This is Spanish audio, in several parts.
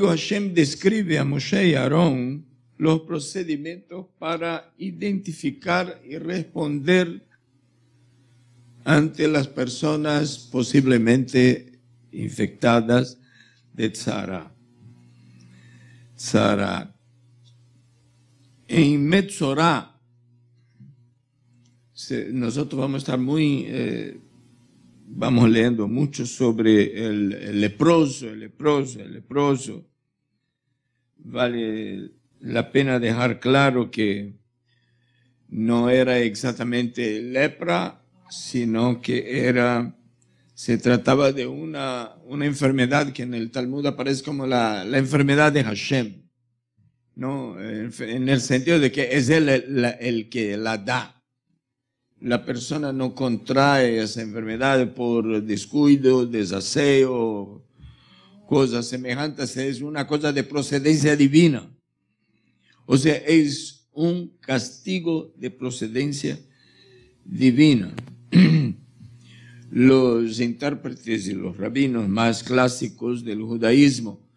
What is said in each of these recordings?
Luego Hashem describe a Moshe y Aarón los procedimientos para identificar y responder ante las personas posiblemente infectadas de Tzara. En Metzorá, nosotros vamos a estar vamos leyendo mucho sobre el leproso. Vale la pena dejar claro que no era exactamente lepra, sino que se trataba de una enfermedad que en el Talmud aparece como la enfermedad de Hashem, ¿no? En el sentido de que es él el que la da. La persona no contrae esa enfermedad por descuido, desaseo, cosas semejantes, es una cosa de procedencia divina. O sea, es un castigo de procedencia divina. Los intérpretes y los rabinos más clásicos del judaísmo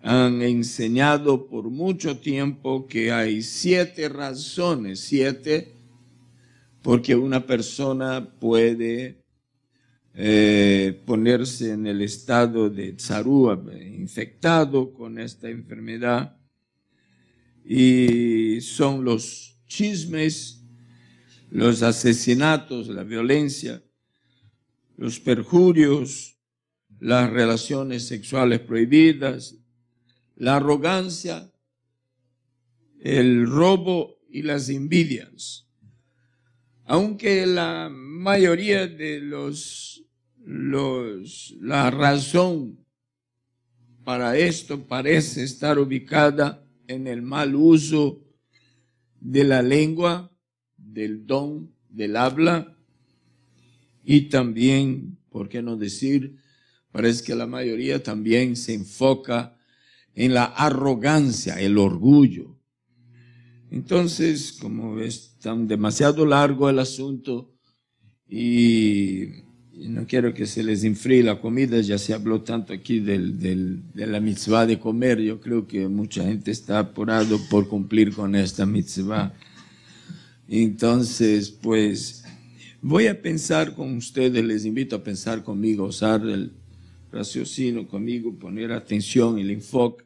han enseñado por mucho tiempo que hay 7 razones, porque una persona puede ponerse en el estado de tzarúa, infectado con esta enfermedad, y son los chismes, los asesinatos, la violencia, los perjurios, las relaciones sexuales prohibidas, la arrogancia, el robo y las envidias. Aunque la mayoría de la razón para esto parece estar ubicada en el mal uso de la lengua, del don del habla, y también, ¿por qué no decir? Parece que la mayoría también se enfoca en la arrogancia, el orgullo. Entonces, como es tan demasiado largo el asunto y no quiero que se les enfríe la comida, ya se habló tanto aquí de la mitzvah de comer, yo creo que mucha gente está apurado por cumplir con esta mitzvah. Entonces, pues, voy a pensar con ustedes, les invito a pensar conmigo, usar el raciocinio conmigo, poner atención, el enfoque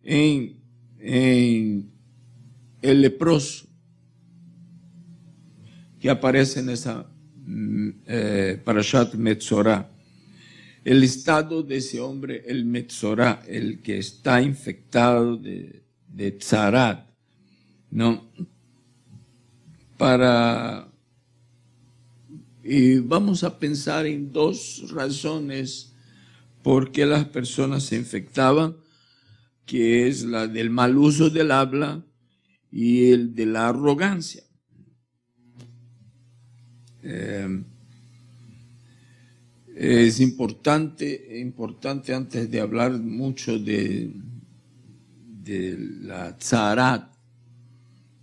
en el leproso que aparece en esa Parashat Metzorá. El estado de ese hombre, el Metzorá, el que está infectado de Tzarat, ¿no? Y vamos a pensar en 2 razones por qué las personas se infectaban, que es la del mal uso del habla y el de la arrogancia. Es importante antes de hablar mucho de la tzarat,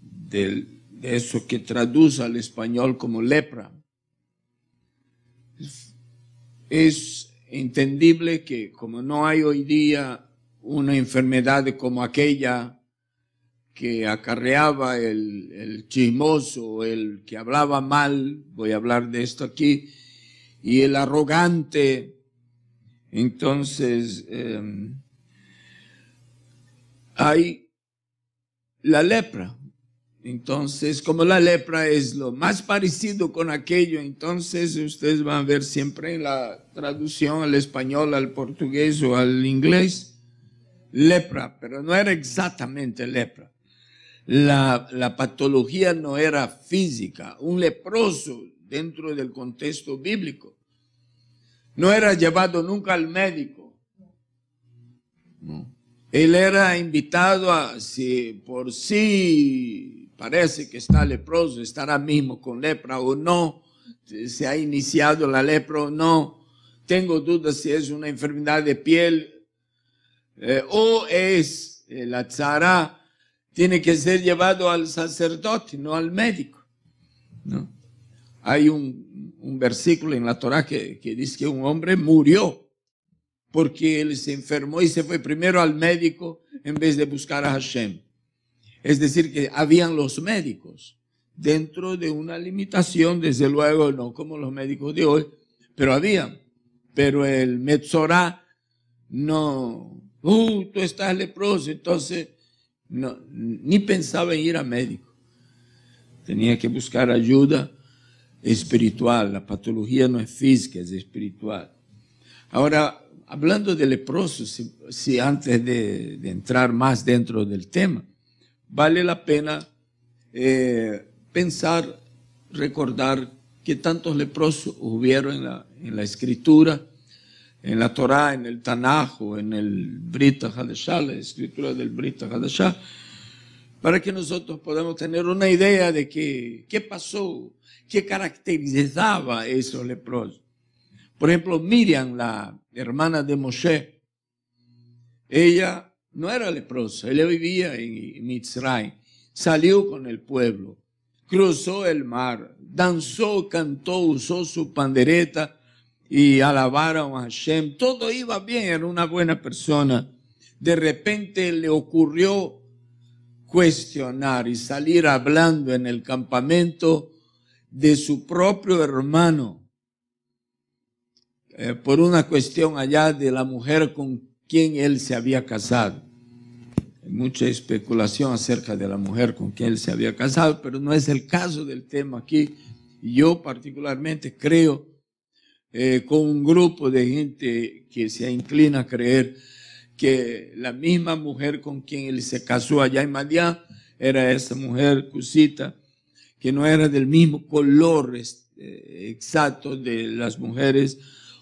de eso que traduce al español como lepra. Es entendible que como no hay hoy día una enfermedad como aquella que acarreaba el chismoso, el que hablaba mal, voy a hablar de esto aquí, y el arrogante, entonces hay la lepra. Entonces, como la lepra es lo más parecido con aquello, entonces ustedes van a ver siempre en la traducción al español, al portugués o al inglés, lepra, pero no era exactamente lepra. La patología no era física. Un leproso, dentro del contexto bíblico, no era llevado nunca al médico. No. Él era invitado a, si por sí parece que está leproso, estará mismo con lepra o no, se ha iniciado la lepra o no, tengo dudas si es una enfermedad de piel o es la tzara, tiene que ser llevado al sacerdote, no al médico, ¿no? Hay un versículo en la Torá que dice que un hombre murió porque él se enfermó y se fue primero al médico en vez de buscar a Hashem. Es decir, que habían los médicos dentro de una limitación, desde luego, no como los médicos de hoy, pero habían. Pero el Metzorá no, tú estás leproso, entonces no, ni pensaba en ir a médico. Tenía que buscar ayuda espiritual. La patología no es física, es espiritual. Ahora, hablando de leprosos, si antes de entrar más dentro del tema, vale la pena pensar, recordar que tantos leprosos hubieron en la escritura, en la Torá, en el Tanaj, en el Brit Hadashah, la escritura del Brit Hadashah, para que nosotros podamos tener una idea de qué pasó, qué caracterizaba a esos leprosos. Por ejemplo, Miriam, la hermana de Moshe, ella no era leprosa, ella vivía en Mitzrayim, salió con el pueblo, cruzó el mar, danzó, cantó, usó su pandereta y alabaron a Hashem. Todo iba bien, era una buena persona. De repente le ocurrió cuestionar y salir hablando en el campamento de su propio hermano, por una cuestión allá de la mujer con quien él se había casado. Hay mucha especulación acerca de la mujer con quien él se había casado, pero no es el caso del tema aquí. Yo particularmente creo, con un grupo de gente que se inclina a creer que la misma mujer con quien él se casó allá en Madián era esa mujer cusita, que no era del mismo color exacto de las mujeres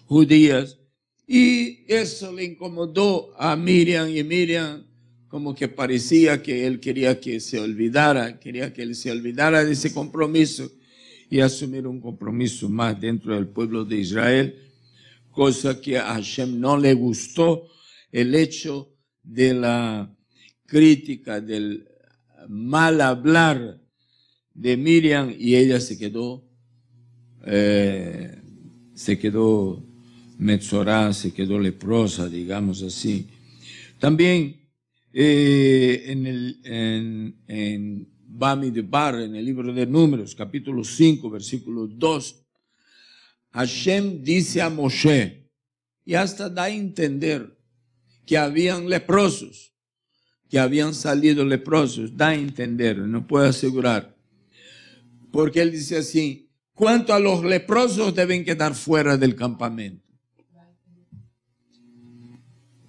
judías, y eso le incomodó a Miriam, y Miriam como que parecía que él quería que se olvidara, quería que él se olvidara de ese compromiso y asumir un compromiso más dentro del pueblo de Israel, cosa que a Hashem no le gustó, el hecho de la crítica, del mal hablar de Miriam, y ella se quedó Metzorá, se quedó leprosa, digamos así. También en Bamidbar, en el libro de Números, capítulo 5, versículo 2, Hashem dice a Moshe, y hasta da a entender que habían leprosos, que habían salido leprosos, da a entender, no puedo asegurar, porque él dice así: cuanto a los leprosos deben quedar fuera del campamento.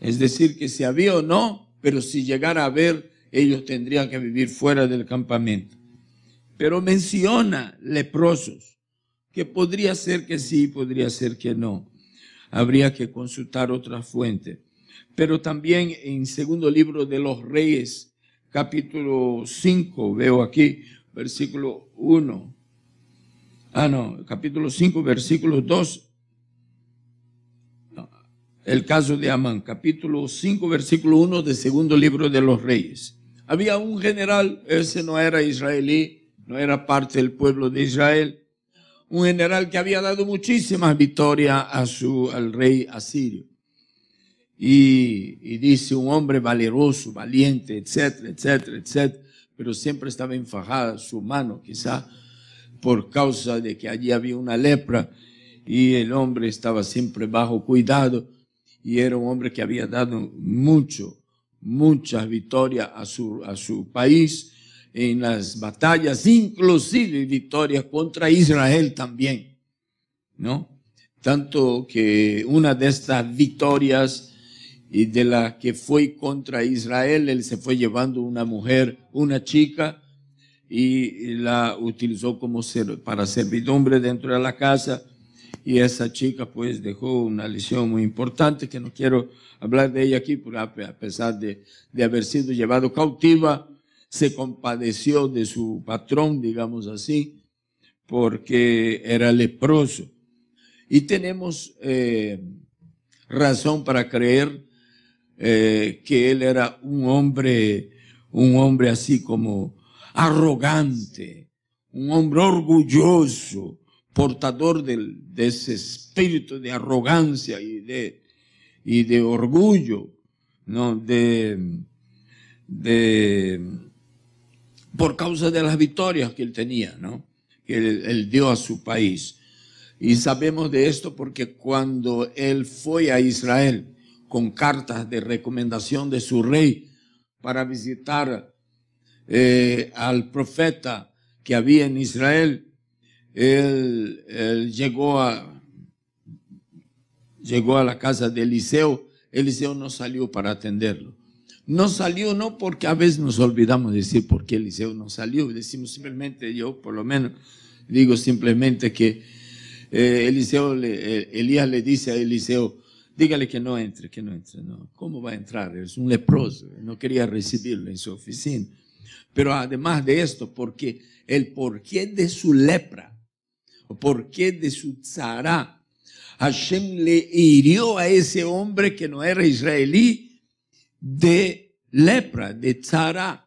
Es decir, que si había o no, pero si llegara a haber, ellos tendrían que vivir fuera del campamento. Pero menciona leprosos, que podría ser que sí, podría ser que no. Habría que consultar otra fuente. Pero también en segundo libro de los Reyes, capítulo 5, veo aquí, versículo 1. Capítulo 5, versículo 2. El caso de Amán, capítulo 5, versículo 1 del segundo libro de los Reyes. Había un general, ese no era israelí, no era parte del pueblo de Israel, un general que había dado muchísimas victorias al rey asirio. Y dice, un hombre valeroso, valiente, etcétera, etcétera, etcétera, pero siempre estaba enfajada su mano, quizá por causa de que allí había una lepra, y el hombre estaba siempre bajo cuidado, y era un hombre que había dado muchas victorias a su país en las batallas, inclusive victorias contra Israel también, ¿no? Tanto que una de estas victorias, y de la que fue contra Israel, él se fue llevando una mujer, una chica, y la utilizó para servidumbre dentro de la casa, y esa chica pues dejó una lesión muy importante, que no quiero hablar de ella aquí, porque a pesar de haber sido llevado cautiva, se compadeció de su patrón, digamos así, porque era leproso. Y tenemos razón para creer que él era un hombre así como arrogante, un hombre orgulloso, portador de ese espíritu de arrogancia y y de orgullo, ¿no? Por causa de las victorias que él tenía, ¿no? Que él dio a su país. Y sabemos de esto porque cuando él fue a Israel con cartas de recomendación de su rey para visitar al profeta que había en Israel, él llegó a la casa de Eliseo. Eliseo no salió para atenderlo. No salió, no porque a veces nos olvidamos de decir por qué Eliseo no salió. Decimos simplemente, yo por lo menos digo simplemente que Elías le dice a Eliseo, dígale que no entre, que no entre. No, ¿cómo va a entrar? Es un leproso, no quería recibirlo en su oficina. Pero además de esto, porque el porqué de su lepra, o porqué de su tzara, Hashem le hirió a ese hombre que no era israelí de lepra, de tzara.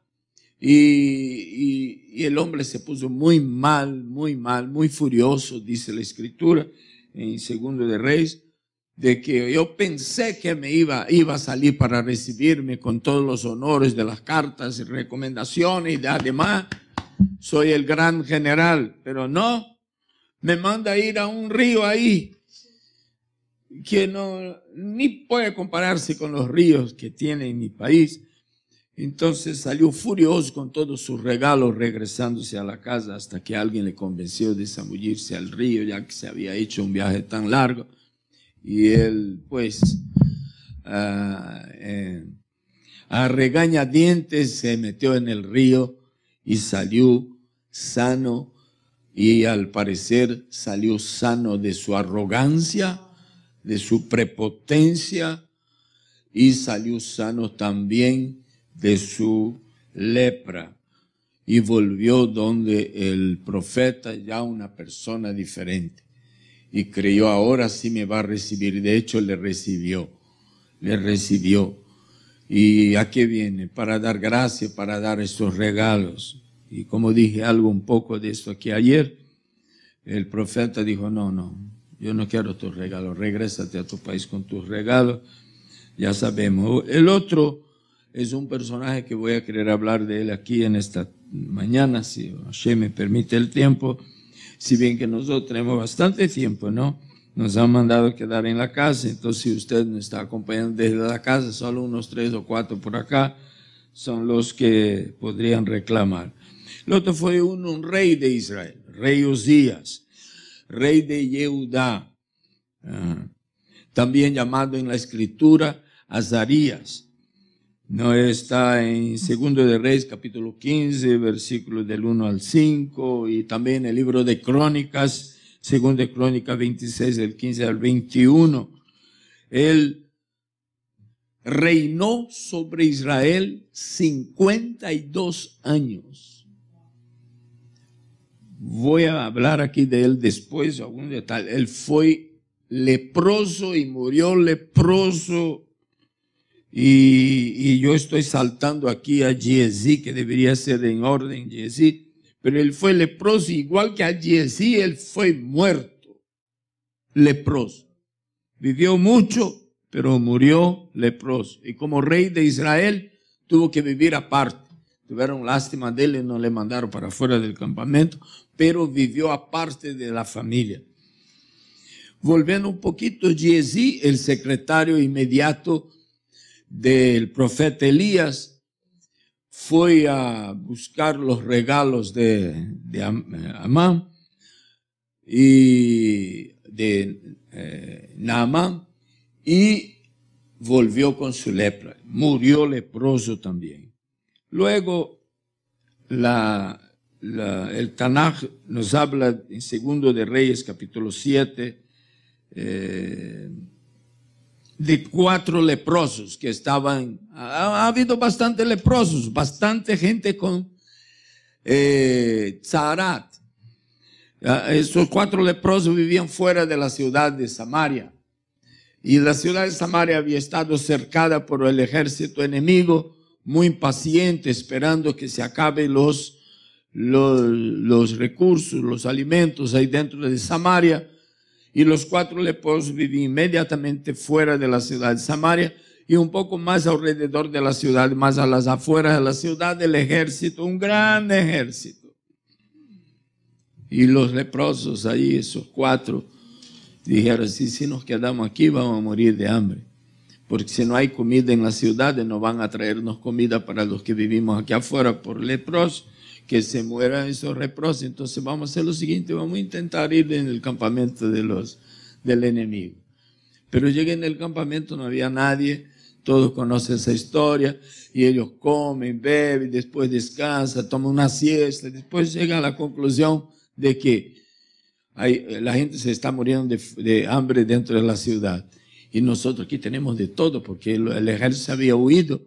Y el hombre se puso muy mal, muy furioso, dice la Escritura en Segundo de Reyes, de que yo pensé que me iba a salir para recibirme con todos los honores de las cartas y recomendaciones y además soy el gran general, pero no, me manda a ir a un río ahí que no ni puede compararse con los ríos que tiene en mi país. Entonces salió furioso con todos sus regalos, regresándose a la casa hasta que alguien le convenció de zambullirse al río, ya que se había hecho un viaje tan largo. Y él, pues, a regañadientes se metió en el río y salió sano. Y al parecer salió sano de su arrogancia, de su prepotencia, y salió sano también de su lepra, y volvió donde el profeta, ya una persona diferente, y creyó, ahora sí me va a recibir. De hecho le recibió. ¿Y a qué viene? Para dar gracia, para dar estos regalos. Y como dije algo un poco de esto aquí ayer, el profeta dijo, no, yo no quiero tus regalos, regrésate a tu país con tus regalos. Ya sabemos. El otro es un personaje que voy a querer hablar de él aquí en esta mañana, si Hashem me permite el tiempo, si bien que nosotros tenemos bastante tiempo, ¿no? Nos han mandado quedar en la casa, entonces si usted nos está acompañando desde la casa, solo unos 3 o 4 por acá son los que podrían reclamar. El otro fue un rey de Israel, rey Uzías, rey de Yehudá, también llamado en la Escritura Azarías. No está en Segundo de Reyes, capítulo 15, versículos del 1 al 5, y también el libro de Crónicas, Segunda de Crónicas 26, del 15 al 21. Él reinó sobre Israel 52 años. Voy a hablar aquí de él después, algún detalle. Él fue leproso y murió leproso. Y yo estoy saltando aquí a Giezi, que debería ser en orden Giezi, pero él fue leproso, igual que a Giezi, él fue muerto, leproso. Vivió mucho, pero murió leproso. Y como rey de Israel, tuvo que vivir aparte. Tuvieron lástima de él y no le mandaron para fuera del campamento, pero vivió aparte de la familia. Volviendo un poquito, Giezi, el secretario inmediato del profeta Elías, fue a buscar los regalos de Amán y de Naamán, y volvió con su lepra. Murió leproso también. Luego, el Tanaj nos habla en Segundo de Reyes, capítulo 7, de 4 leprosos que estaban. Ha habido bastante leprosos, bastante gente con tzarat. Estos 4 leprosos vivían fuera de la ciudad de Samaria. Y la ciudad de Samaria había estado cercada por el ejército enemigo, muy impaciente, esperando que se acaben los recursos, los alimentos ahí dentro de Samaria. Y los 4 leprosos vivían inmediatamente fuera de la ciudad de Samaria y un poco más alrededor de la ciudad, más a las afueras de la ciudad, el ejército, un gran ejército. Y los leprosos ahí, esos 4, dijeron, si nos quedamos aquí vamos a morir de hambre. Porque si no hay comida en la ciudad, no van a traernos comida para los que vivimos aquí afuera por leprosos, que se mueran esos leprosos. Entonces vamos a hacer lo siguiente, vamos a intentar ir en el campamento del enemigo. Pero llegué en el campamento, no había nadie, todos conocen esa historia, y ellos comen, beben, después descansan, toman una siesta, después llegan a la conclusión de que la gente se está muriendo de hambre dentro de la ciudad. Y nosotros aquí tenemos de todo, porque el ejército había huido,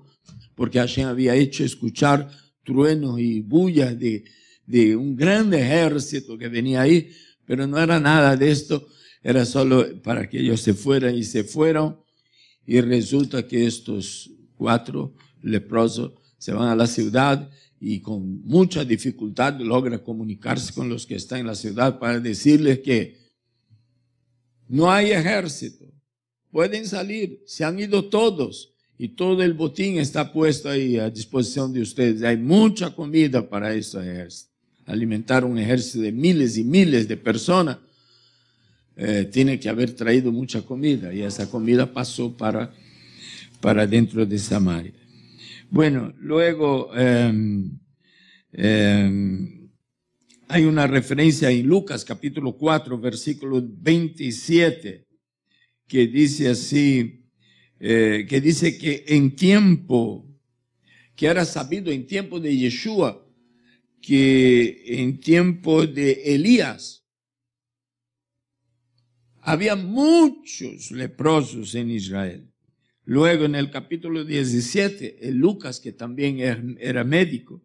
porque Hashem había hecho escuchar truenos y bullas de un gran ejército que venía ahí, pero no era nada de esto, era solo para que ellos se fueran, y se fueron, y resulta que estos 4 leprosos se van a la ciudad y con mucha dificultad logran comunicarse con los que están en la ciudad para decirles que no hay ejército. Pueden salir, se han ido todos y todo el botín está puesto ahí a disposición de ustedes. Hay mucha comida para este ejército. Alimentar un ejército de miles y miles de personas, tiene que haber traído mucha comida, y esa comida pasó para dentro de Samaria. Bueno, luego hay una referencia en Lucas capítulo 4, versículo 27, que dice así, que dice que en tiempo, que era sabido en tiempo de Yeshua, que en tiempo de Elías había muchos leprosos en Israel. Luego en el capítulo 17, el Lucas, que también era médico,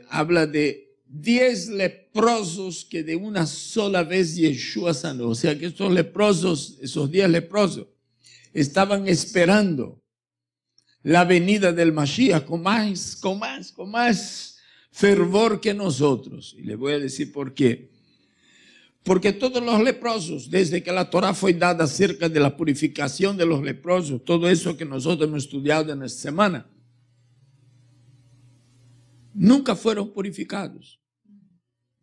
habla de 10 leprosos que de una sola vez Yeshua sanó. O sea que estos leprosos, esos 10 leprosos, estaban esperando la venida del Mashiach con más fervor que nosotros. Y les voy a decir por qué. Porque todos los leprosos, desde que la Torah fue dada acerca de la purificación de los leprosos, todo eso que nosotros hemos estudiado en esta semana, nunca fueron purificados.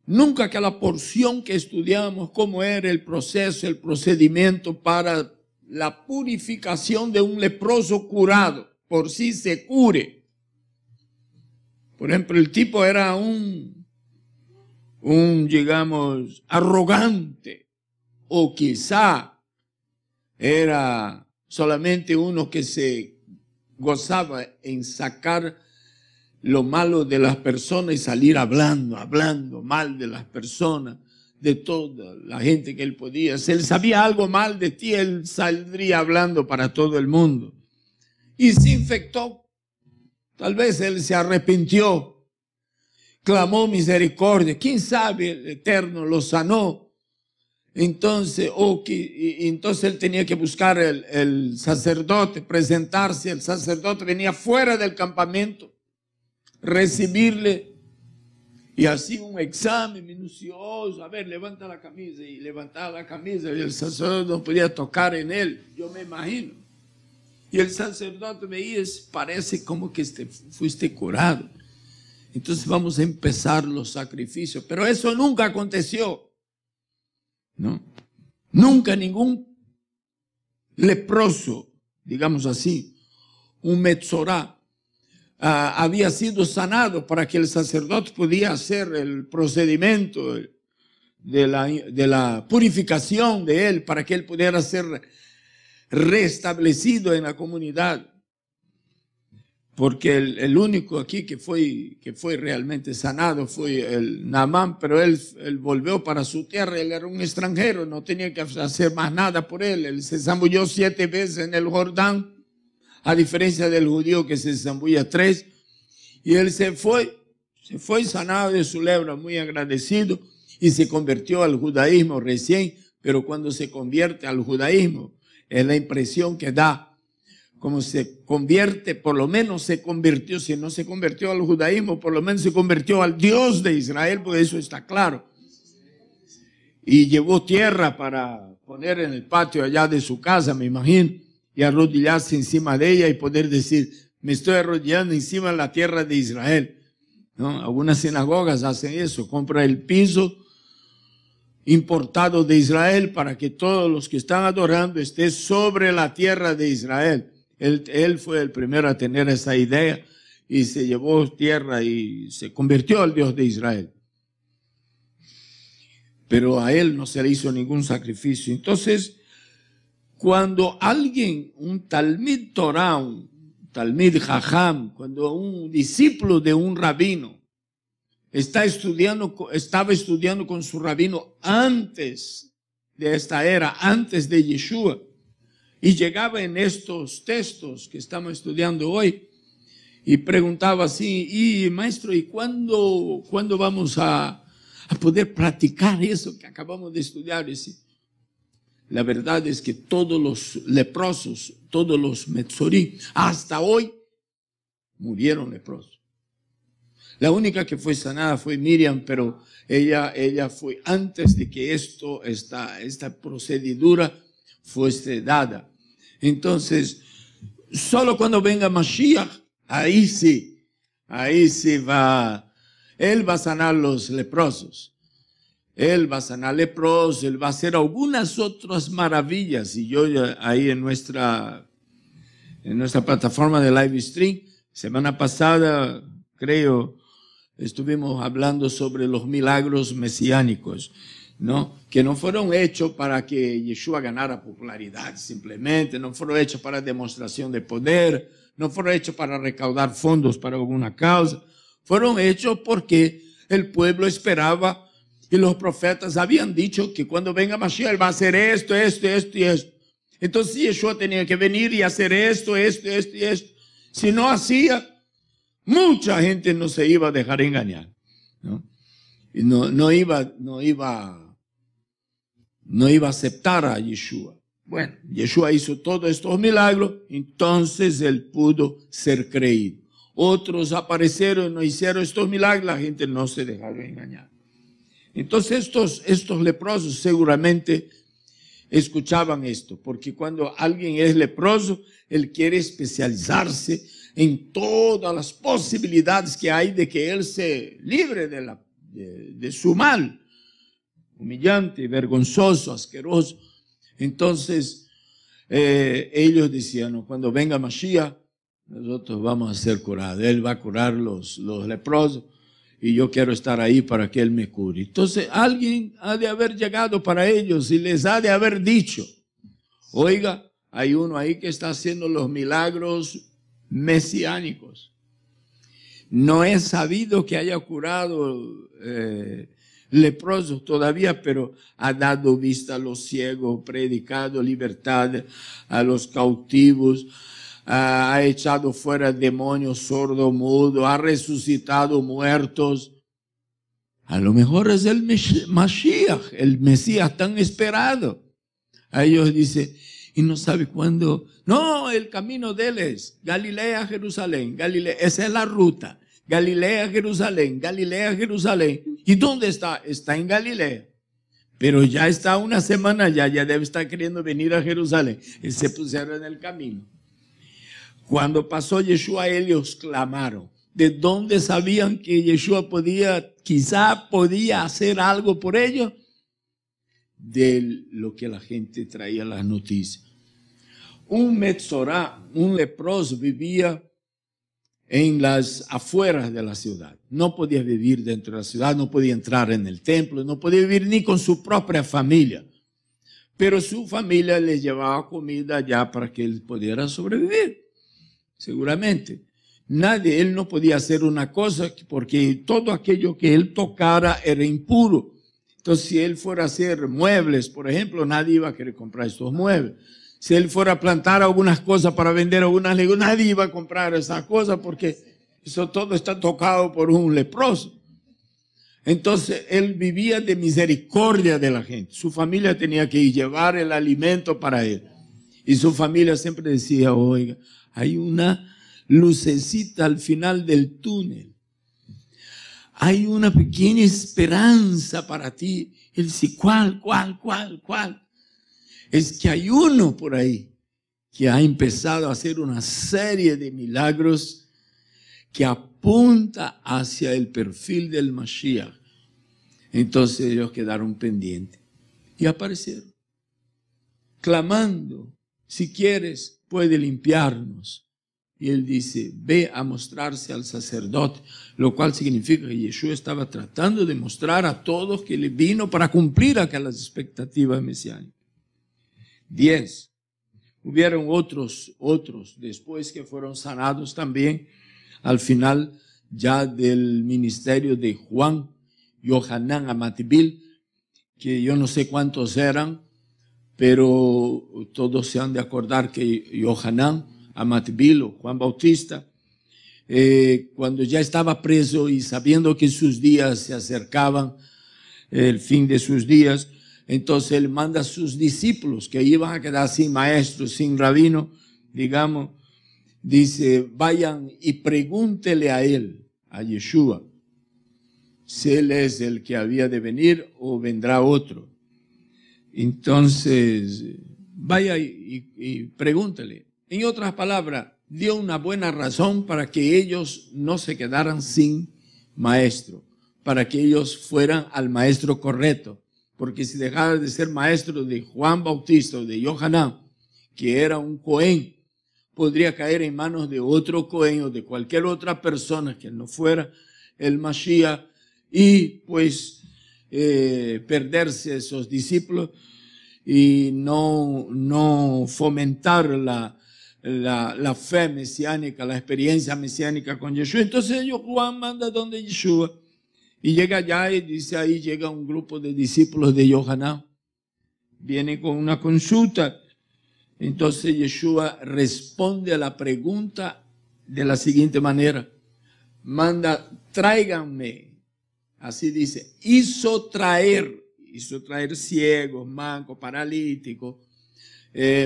Nunca aquella porción que estudiamos, cómo era el proceso, el procedimiento para la purificación de un leproso curado, por sí se cure. Por ejemplo, el tipo era digamos, arrogante, o quizá era solamente uno que se gozaba en sacar lo malo de las personas y salir hablando mal de las personas, de toda la gente que él podía. Si él sabía algo mal de ti, él saldría hablando para todo el mundo. Y se infectó. Tal vez él se arrepintió, clamó misericordia. ¿Quién sabe? El Eterno lo sanó. Entonces, entonces él tenía que buscar el sacerdote, presentarse. El sacerdote venía fuera del campamento, recibirle, y así un examen minucioso. A ver, levanta la camisa, y levantaba la camisa, y el sacerdote no podía tocar en él, yo me imagino. Y el sacerdote veía, parece como que fuiste curado. Entonces vamos a empezar los sacrificios. Pero eso nunca aconteció, ¿no? Nunca ningún leproso, digamos así, un metzorá, había sido sanado para que el sacerdote pudiera hacer el procedimiento de la purificación de él, para que él pudiera ser restablecido en la comunidad. Porque el único aquí que fue realmente sanado fue el Naamán, pero él volvió para su tierra. Él era un extranjero, no tenía que hacer más nada por él. Él se zambulló 7 veces en el Jordán, a diferencia del judío que se zambulla 3. Y él se fue sanado de su lepra, muy agradecido, y se convirtió al judaísmo recién. Pero cuando se convierte al judaísmo, es la impresión que da. Como se convierte, por lo menos se convirtió. Si no se convirtió al judaísmo, por lo menos se convirtió al Dios de Israel, porque eso está claro. y llevó tierra para poner en el patio allá de su casa, me imagino, y arrodillarse encima de ella y poder decir, me estoy arrodillando encima de la tierra de Israel, ¿no? Algunas sinagogas hacen eso, compra el piso importado de Israel para que todos los que están adorando estén sobre la tierra de Israel. Él fue el primero a tener esa idea y se llevó tierra y se convirtió al Dios de Israel. Pero a él no se le hizo ningún sacrificio. Entonces, cuando alguien, un Talmid Torah, un Talmid Jajam, cuando un discípulo de un rabino estaba estudiando con su rabino antes de esta era, antes de Yeshua, y llegaba en estos textos que estamos estudiando hoy, y preguntaba así, y maestro, ¿y cuándo vamos a poder practicar eso que acabamos de estudiar? La verdad es que todos los leprosos, todos los metzorí, hasta hoy, murieron leprosos. La única que fue sanada fue Miriam, pero ella fue antes de que esta procedidura fuese dada. Entonces, solo cuando venga Mashiach, ahí sí él va a sanar los leprosos. Él va a sanar leprosos, él va a hacer algunas otras maravillas. Y yo ahí en nuestra plataforma de live stream, semana pasada, creo, estuvimos hablando sobre los milagros mesiánicos, ¿no? Que no fueron hechos para que Yeshua ganara popularidad simplemente, no fueron hechos para demostración de poder, no fueron hechos para recaudar fondos para alguna causa, fueron hechos porque el pueblo esperaba y los profetas habían dicho que cuando venga Mashiach él va a hacer esto y esto. Entonces Yeshua tenía que venir y hacer esto y esto. Si no hacía, mucha gente no se iba a dejar engañar, ¿no? Y no iba a aceptar a Yeshua. Bueno, Yeshua hizo todos estos milagros, entonces él pudo ser creído. Otros aparecieron y no hicieron estos milagros, la gente no se dejaron engañar. Entonces estos leprosos seguramente escuchaban esto, porque cuando alguien es leproso, él quiere especializarse en todas las posibilidades que hay de que él se libre de su mal, humillante, vergonzoso, asqueroso. Entonces, ellos decían, no, cuando venga Mashiach, nosotros vamos a ser curados. Él va a curar los leprosos y yo quiero estar ahí para que él me cure. Entonces, alguien ha de haber llegado para ellos y les ha de haber dicho, oiga, hay uno ahí que está haciendo los milagros mesiánicos. No es sabido que haya curado leprosos todavía, pero ha dado vista a los ciegos, predicado libertad a los cautivos, ha echado fuera demonios sordo, mudo, ha resucitado muertos. A lo mejor es el Mashiach, el Mesías tan esperado. A ellos dice, y no sabe cuándo. No, el camino de él es Galilea, Jerusalén, Galilea, esa es la ruta. Galilea, Jerusalén, Galilea, Jerusalén. ¿Y dónde está? Está en Galilea. Pero ya está una semana, ya debe estar queriendo venir a Jerusalén. Y se pusieron en el camino. Cuando pasó Yeshua, ellos clamaron. ¿De dónde sabían que Yeshua quizá podía hacer algo por ellos? De lo que la gente traía las noticias. Un metzorá, un leproso, vivía en las afueras de la ciudad. No podía vivir dentro de la ciudad, no podía entrar en el templo, no podía vivir ni con su propia familia. Pero su familia le llevaba comida allá para que él pudiera sobrevivir. Seguramente. Él no podía hacer una cosa porque todo aquello que él tocara era impuro. Entonces, si él fuera a hacer muebles, por ejemplo, nadie iba a querer comprar estos muebles. Si él fuera a plantar algunas cosas para vender algunas legumbres, nadie iba a comprar esas cosas porque eso todo está tocado por un leproso. Entonces, él vivía de misericordia de la gente. Su familia tenía que llevar el alimento para él. Y su familia siempre decía, oiga, hay una lucecita al final del túnel. hay una pequeña esperanza para ti. Él dice, ¿cuál? Es que hay uno por ahí que ha empezado a hacer una serie de milagros que apunta hacia el perfil del Mashiach. Entonces ellos quedaron pendientes y aparecieron, clamando, si quieres, puede limpiarnos. Y él dice, ve a mostrarse al sacerdote, lo cual significa que Yeshua estaba tratando de mostrar a todos que le vino para cumplir aquellas expectativas mesiánicas. 10. Hubieron otros después que fueron sanados también, al final ya del ministerio de Juan, Yohanan Amatbil, que yo no sé cuántos eran, pero todos se han de acordar que Yohanan Amatbil o Juan Bautista, cuando ya estaba preso y sabiendo que sus días se acercaban, el fin de sus días, entonces él manda a sus discípulos que iban a quedar sin maestro, sin rabino, digamos, dice, vayan y pregúntele a él, a Yeshua, si él es el que había de venir o vendrá otro. Entonces, vaya y pregúntele. En otras palabras, dio una buena razón para que ellos no se quedaran sin maestro, para que ellos fueran al maestro correcto. Porque si dejaran de ser maestro de Juan Bautista o de Yohanan, que era un Cohen, podría caer en manos de otro Cohen o de cualquier otra persona que no fuera el Mashiach y pues perderse esos discípulos y no fomentar la fe mesiánica, la experiencia mesiánica con Yeshua. Entonces Juan manda donde Yeshua y llega allá y dice, ahí llega un grupo de discípulos de Yohanan, viene con una consulta. Entonces Yeshua responde a la pregunta de la siguiente manera, manda, tráiganme, así dice, hizo traer ciegos, mancos, paralíticos,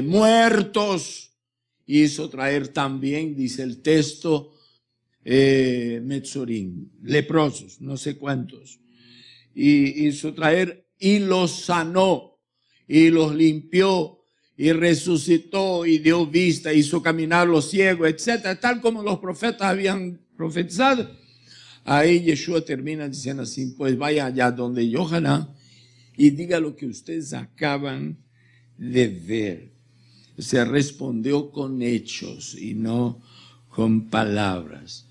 muertos, hizo traer también, dice el texto, Metzorim, leprosos, no sé cuántos, y hizo traer y los sanó, y los limpió, y resucitó, y dio vista, hizo caminar los ciegos, etcétera, tal como los profetas habían profetizado. Ahí Yeshua termina diciendo así, pues vaya allá donde Yohanan y diga lo que ustedes acaban de ver. O sea, respondió con hechos y no con palabras.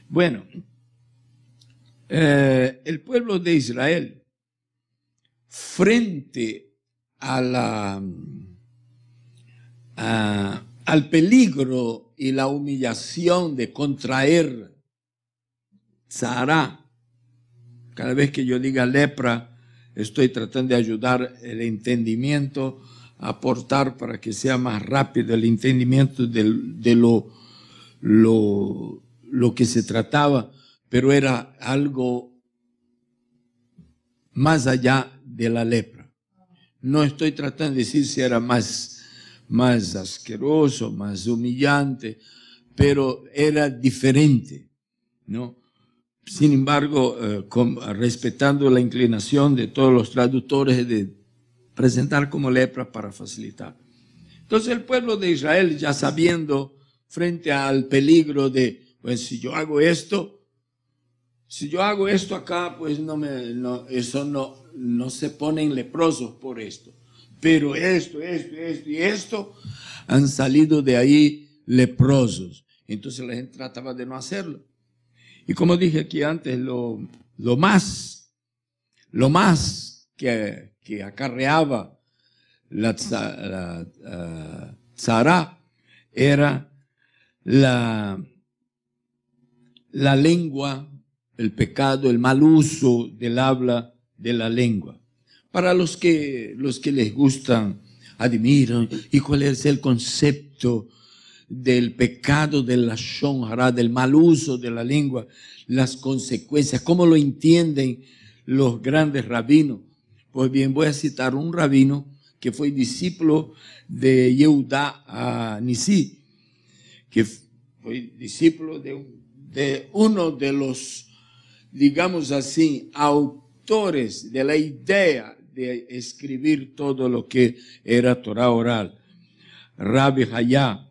Bueno, el pueblo de Israel, frente a al peligro y la humillación de contraer tzara, cada vez que yo diga lepra, estoy tratando de ayudar el entendimiento, aportar para que sea más rápido el entendimiento de lo que se trataba, pero era algo más allá de la lepra. No estoy tratando de decir si era más asqueroso, más humillante, pero era diferente, ¿no? Sin embargo, respetando la inclinación de todos los traductores de presentar como lepra para facilitar. Entonces el pueblo de Israel, ya sabiendo frente al peligro de, pues si yo hago esto acá, pues eso no se ponen leprosos por esto. Pero esto y esto han salido de ahí leprosos. Entonces la gente trataba de no hacerlo. Y como dije aquí antes, lo más que acarreaba la tzara era la lengua, el pecado, el mal uso del habla de la lengua. Para los que les gustan, admiran, ¿y cuál es el concepto del pecado del lashon hara, del mal uso de la lengua, las consecuencias, cómo lo entienden los grandes rabinos? Pues bien, voy a citar un rabino que fue discípulo de Yehuda Nisi, que fue discípulo de uno de los digamos así, autores de la idea de escribir todo lo que era Torah oral. Rabbi Hayá.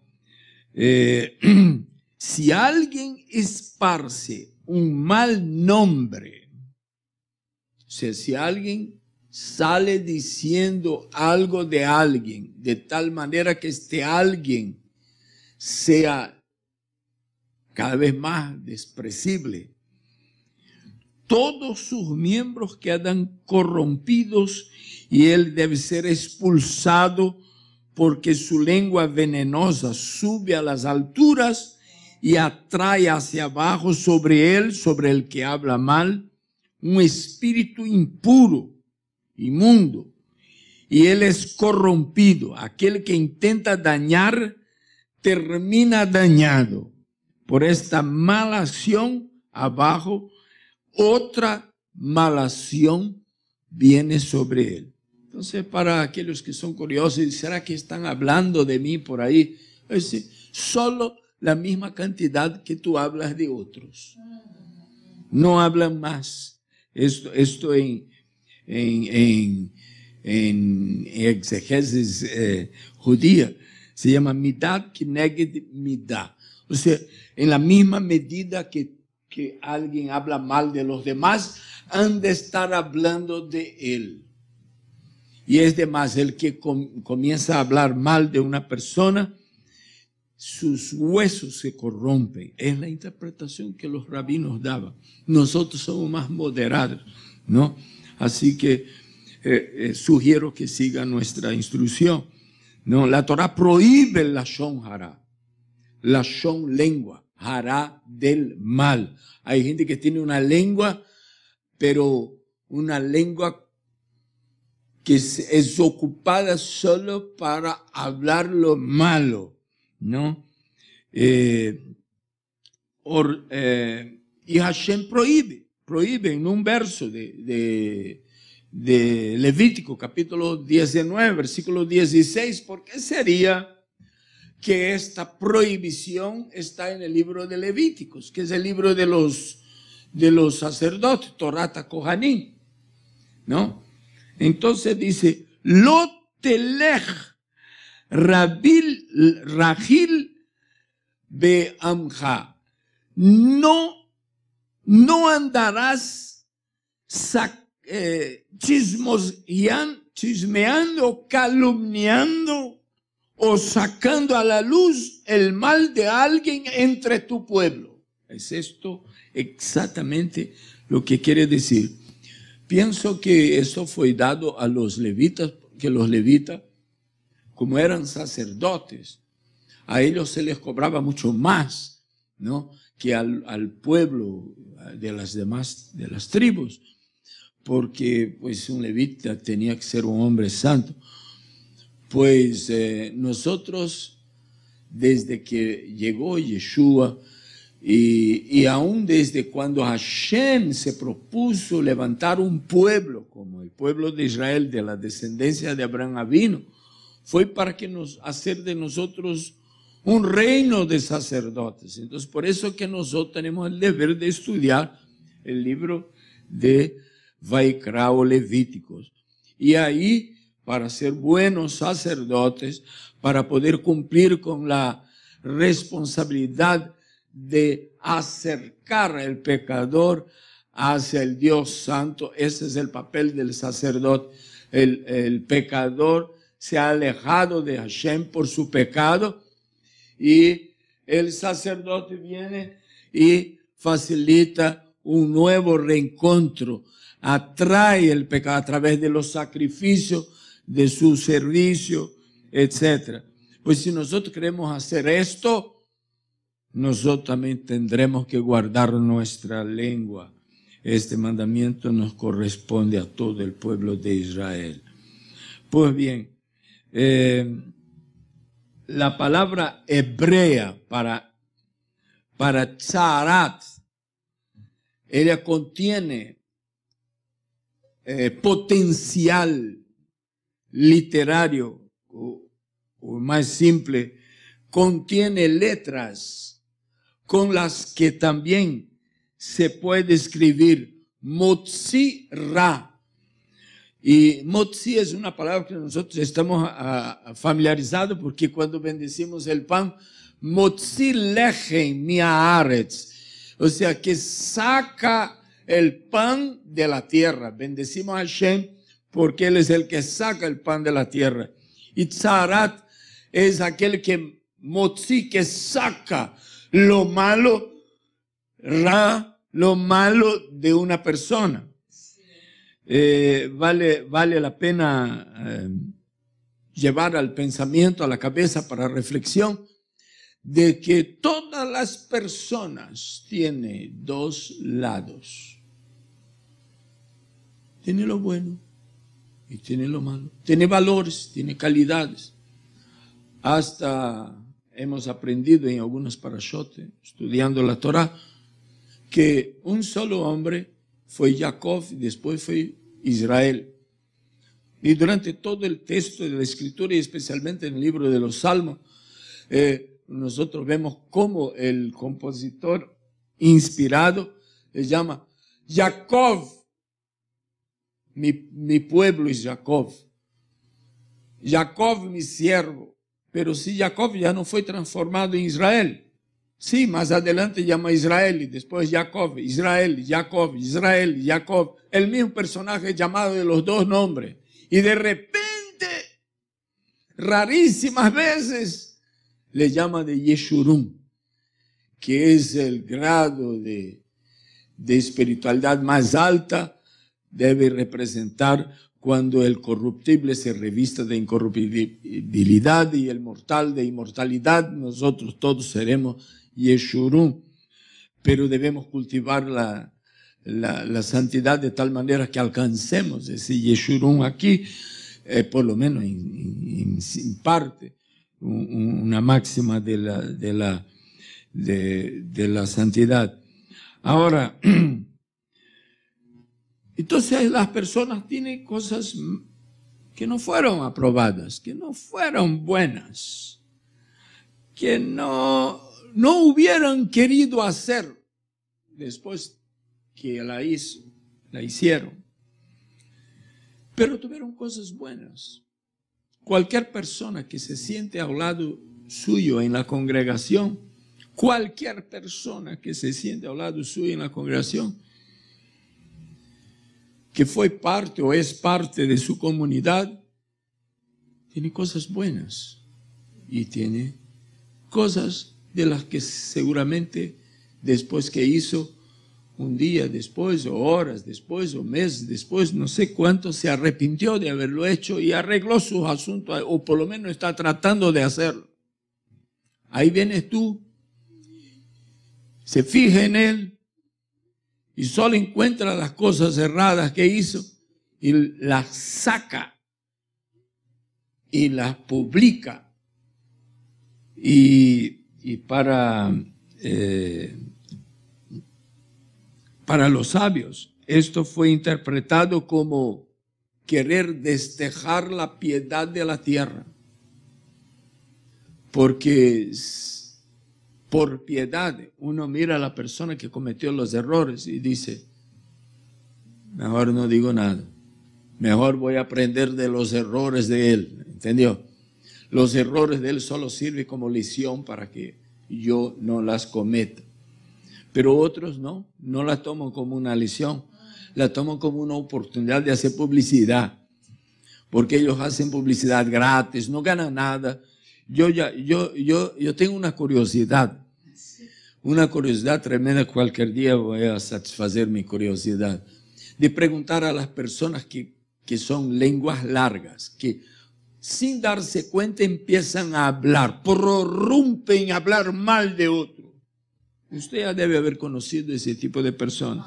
Si alguien esparce un mal nombre, o sea, si alguien sale diciendo algo de alguien, de tal manera que este alguien sea cada vez más despreciable, todos sus miembros quedan corrompidos y él debe ser expulsado porque su lengua venenosa sube a las alturas y atrae hacia abajo sobre él, sobre el que habla mal, un espíritu impuro, inmundo, y él es corrompido. Aquel que intenta dañar termina dañado. Por esta mala acción abajo, otra mala acción viene sobre él. Entonces, para aquellos que son curiosos, ¿será que están hablando de mí por ahí? Es decir, solo la misma cantidad que tú hablas de otros. No hablan más. Esto en exegesis judía se llama midat kineged midah. O sea, en la misma medida que alguien habla mal de los demás, han de estar hablando de él. Y es de más, el que comienza a hablar mal de una persona, sus huesos se corrompen. Es la interpretación que los rabinos daban. Nosotros somos más moderados, ¿no? Así que sugiero que sigan nuestra instrucción, ¿no? La Torah prohíbe el lashon hara, lashon lengua, hara del mal. Hay gente que tiene una lengua, pero una lengua que es ocupada solo para hablar lo malo, ¿no? Y Hashem prohíbe en un verso de Levítico, capítulo 19, versículo 16. ¿Por qué sería que esta prohibición está en el libro de Levíticos, que es el libro de los sacerdotes, Torata Kohanim, ¿no? Entonces dice, Lo telech Rahil be'amcha. No andarás chismeando, calumniando o sacando a la luz el mal de alguien entre tu pueblo. Es esto exactamente lo que quiere decir. Pienso que eso fue dado a los levitas, que los levitas, como eran sacerdotes, a ellos se les cobraba mucho más, ¿no?, que al pueblo de las tribus, porque pues un levita tenía que ser un hombre santo. Pues nosotros, desde que llegó Yeshua, y aún desde cuando Hashem se propuso levantar un pueblo, como el pueblo de Israel, de la descendencia de Abraham Avino, fue para que hacer de nosotros un reino de sacerdotes. Entonces, por eso que nosotros tenemos el deber de estudiar el libro de Vaikra o Levíticos. Y ahí, para ser buenos sacerdotes, para poder cumplir con la responsabilidad de acercar al pecador hacia el Dios Santo. Ese es el papel del sacerdote. El pecador se ha alejado de Hashem por su pecado, y el sacerdote viene y facilita un nuevo reencuentro, atrae el pecado a través de los sacrificios, de su servicio, etc. Pues si nosotros queremos hacer esto, nosotros también tendremos que guardar nuestra lengua. Este mandamiento nos corresponde a todo el pueblo de Israel. Pues bien, la palabra hebrea para tzarat, ella contiene potencial literario, o más simple, contiene letras con las que también se puede escribir Motzi Ra. Y Motzi es una palabra que nosotros estamos familiarizados porque cuando bendecimos el pan, Motzi Lechem Mi'aretz, o sea que saca el pan de la tierra. Bendecimos a Hashem porque Él es el que saca el pan de la tierra. Y Tzarat es aquel que Motzi, que saca lo malo, Ra, lo malo de una persona. Vale la pena llevar al pensamiento, a la cabeza para reflexión, de que todas las personas tienen dos lados. Tiene lo bueno y tiene lo malo. Tiene valores, tiene calidades. Hasta hemos aprendido en algunos parashot, estudiando la Torah, que un solo hombre fue Jacob y después fue Israel. Y durante todo el texto de la Escritura, y especialmente en el libro de los Salmos, nosotros vemos cómo el compositor inspirado le llama Jacob. Mi pueblo es Jacob. Jacob, mi siervo. Pero si Jacob ya no fue transformado en Israel. Sí, más adelante llama Israel y después Jacob, Israel, Jacob, Israel, Jacob. El mismo personaje llamado de los dos nombres. Y de repente, rarísimas veces, le llama de Yeshurun, que es el grado de espiritualidad más alta, debe representar cuando el corruptible se revista de incorruptibilidad y el mortal de inmortalidad. Nosotros todos seremos Yeshurun, pero debemos cultivar la santidad de tal manera que alcancemos ese Yeshurun aquí, por lo menos en parte, una máxima de la santidad. Ahora, entonces las personas tienen cosas que no fueron aprobadas, que no fueron buenas, que no hubieran querido hacer después que la hicieron. Pero tuvieron cosas buenas. Cualquier persona que se siente al lado suyo en la congregación, cualquier persona que se siente al lado suyo en la congregación, que fue parte o es parte de su comunidad, tiene cosas buenas y tiene cosas de las que seguramente después que hizo, un día después o horas después o meses después, no sé cuánto, se arrepintió de haberlo hecho y arregló sus asuntos, o por lo menos está tratando de hacerlo. Ahí vienes tú, se fija en él y solo encuentra las cosas erradas que hizo y las saca y las publica. Y para los sabios, esto fue interpretado como querer destejar la piedad de la tierra. Porque por piedad uno mira a la persona que cometió los errores y dice, mejor no digo nada, mejor voy a aprender de los errores de él, ¿entendió? Los errores de él solo sirven como lección para que yo no las cometa. Pero otros no la toman como una lección, la toman como una oportunidad de hacer publicidad, porque ellos hacen publicidad gratis, no ganan nada. Yo tengo una curiosidad tremenda. Cualquier día voy a satisfacer mi curiosidad de preguntar a las personas que son lenguas largas, que sin darse cuenta empiezan a hablar, prorrumpen a hablar mal de otro. Usted ya debe haber conocido ese tipo de personas.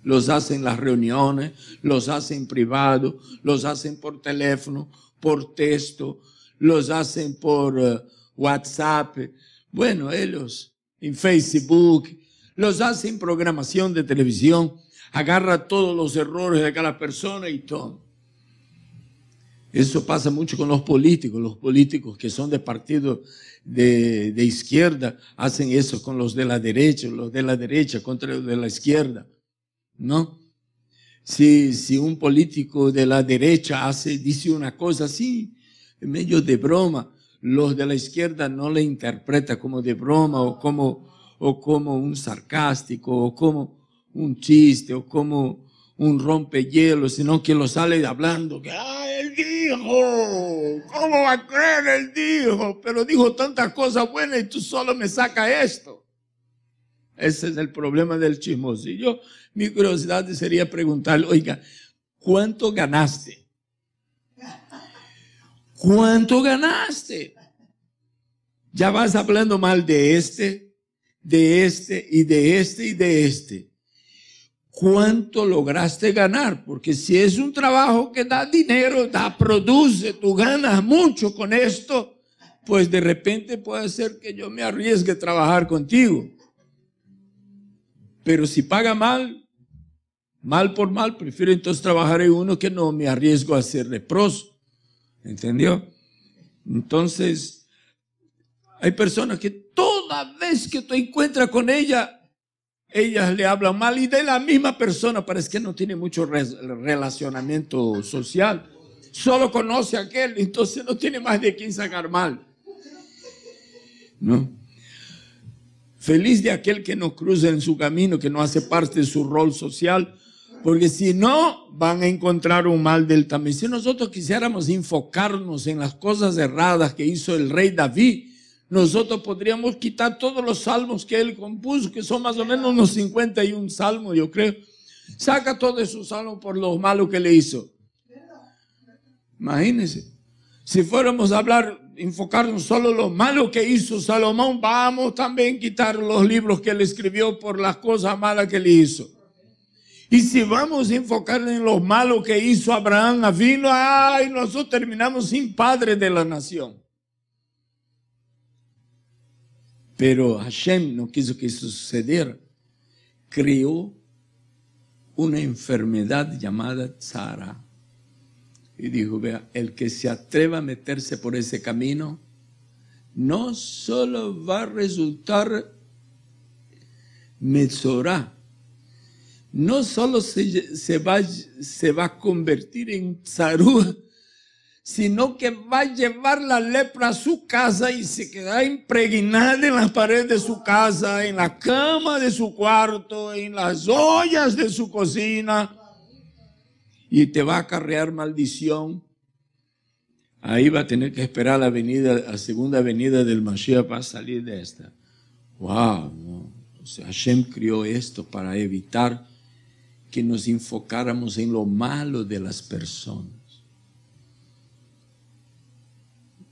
Los hacen en las reuniones, los hacen en privado, los hacen por teléfono, por texto, los hacen por WhatsApp. Bueno, ellos en Facebook, los hacen en programación de televisión, agarra todos los errores de cada persona y todo. Eso pasa mucho con los políticos que son de partido de izquierda, hacen eso con los de la derecha contra los de la izquierda, ¿no? Si un político de la derecha dice una cosa así, en medio de broma, los de la izquierda no le interpretan como de broma o como un sarcástico o como un chiste o como un rompehielos, sino que lo sale hablando que él dijo, ¿cómo va a creer? Él dijo, pero dijo tantas cosas buenas y tú solo me sacas esto. Ese es el problema del chismoso. Y mi curiosidad sería preguntarle, oiga, ¿cuánto ganaste? ¿Cuánto ganaste? Ya vas hablando mal de este y de este. ¿Cuánto lograste ganar? Porque si es un trabajo que da dinero, produce, tú ganas mucho con esto, pues de repente puede ser que yo me arriesgue a trabajar contigo. Pero si paga mal por mal, prefiero entonces trabajar en uno que no me arriesgo a ser leproso. ¿Entendió? Entonces, hay personas que toda vez que tú encuentras con ellas le hablan mal y de la misma persona parece que no tiene mucho relacionamiento social. Solo conoce a aquel, entonces no tiene más de quién sacar mal. ¿No? Feliz de aquel que no cruza en su camino, que no hace parte de su rol social, porque si no, van a encontrar un mal del también. Si nosotros quisiéramos enfocarnos en las cosas erradas que hizo el rey David, nosotros podríamos quitar todos los salmos que él compuso, que son más o menos unos 51 salmos, yo creo. Saca todos esos salmos por lo malo que le hizo. Imagínense. Si fuéramos a enfocarnos solo en lo malo que hizo Salomón, vamos también a quitar los libros que él escribió por las cosas malas que le hizo. Y si vamos a enfocarnos en lo malo que hizo Abraham, nosotros terminamos sin padre de la nación. Pero Hashem no quiso que eso sucediera. Creó una enfermedad llamada Tzara. Y dijo, vea, el que se atreva a meterse por ese camino, no solo va a resultar Metzorá, no solo se va a convertir en Tzarúa, sino que va a llevar la lepra a su casa y se quedará impregnada en las paredes de su casa, en la cama de su cuarto, en las ollas de su cocina, y te va a acarrear maldición. Ahí va a tener que esperar la segunda venida del Mashiach para salir de esta. ¡Wow! ¿No? O sea, Hashem crió esto para evitar que nos enfocáramos en lo malo de las personas.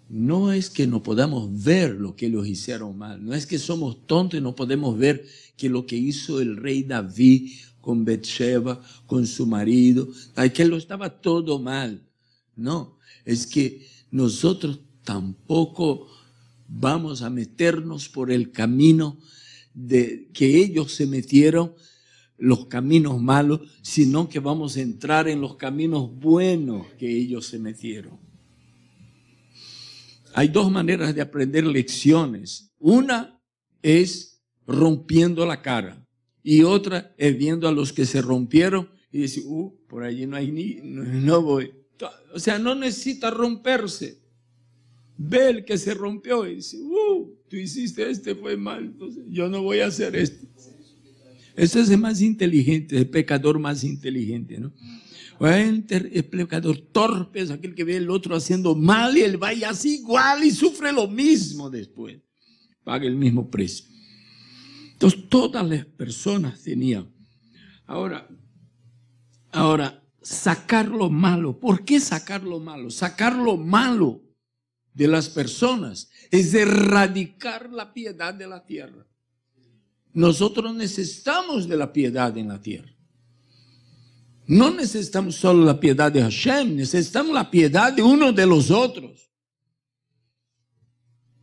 No es que no podamos ver lo que ellos hicieron mal, no es que somos tontos y no podemos ver que lo que hizo el rey David con Betseba, con su marido, que lo estaba todo mal. No, es que nosotros tampoco vamos a meternos por el camino de que ellos se metieron, los caminos malos, sino que vamos a entrar en los caminos buenos que ellos se metieron. Hay dos maneras de aprender lecciones. Una es rompiendo la cara y otra es viendo a los que se rompieron y decir, por allí no hay no voy. O sea, no necesita romperse. Ve el que se rompió y dice, tú hiciste fue mal, entonces yo no voy a hacer esto. Ese es el más inteligente, el pecador más inteligente, ¿no? El pecador torpe es aquel que ve al otro haciendo mal y él va y hace igual y sufre lo mismo después. Paga el mismo precio. Entonces todas las personas tenían. Ahora, sacar lo malo. ¿Por qué sacar lo malo? Sacar lo malo de las personas es erradicar la piedad de la tierra. Nosotros necesitamos de la piedad en la tierra. No necesitamos solo la piedad de Hashem, necesitamos la piedad de uno de los otros.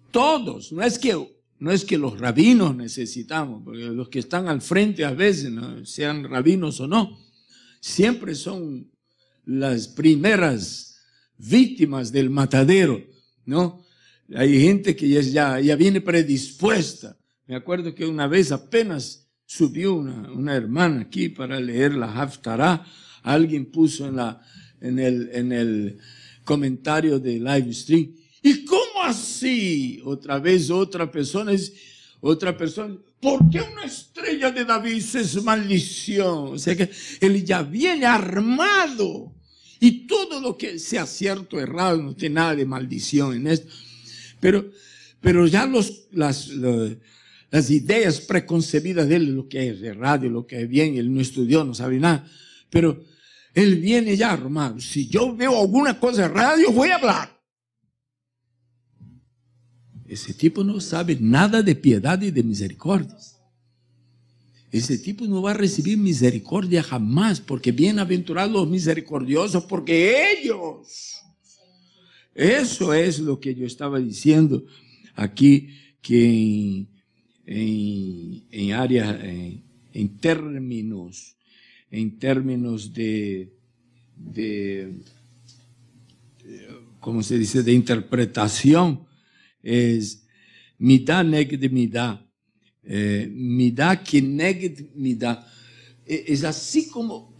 Todos, no es que los rabinos necesitamos, porque los que están al frente a veces, ¿no? Sean rabinos o no, siempre son las primeras víctimas del matadero, ¿no? Hay gente que ya viene predispuesta. Me acuerdo que una vez apenas subió una hermana aquí para leer la Haftarah. Alguien puso en el comentario de live stream, ¿y cómo así? Otra vez otra persona, ¿por qué una estrella de David es maldición? O sea que él ya viene armado. Y todo lo que sea cierto o errado, no tiene nada de maldición en esto. Pero ya las ideas preconcebidas de él, lo que es errado, lo que es bien, él no estudió, no sabe nada. Pero él viene ya armado. Si yo veo alguna cosa errada, yo voy a hablar. Ese tipo no sabe nada de piedad y de misericordia. Ese tipo no va a recibir misericordia jamás, porque bienaventurados los misericordiosos, porque ellos. Eso es lo que yo estaba diciendo aquí, que en áreas, en términos de ¿cómo se dice?, de interpretación, es midá neged midá. Midá keneged midá. Es así como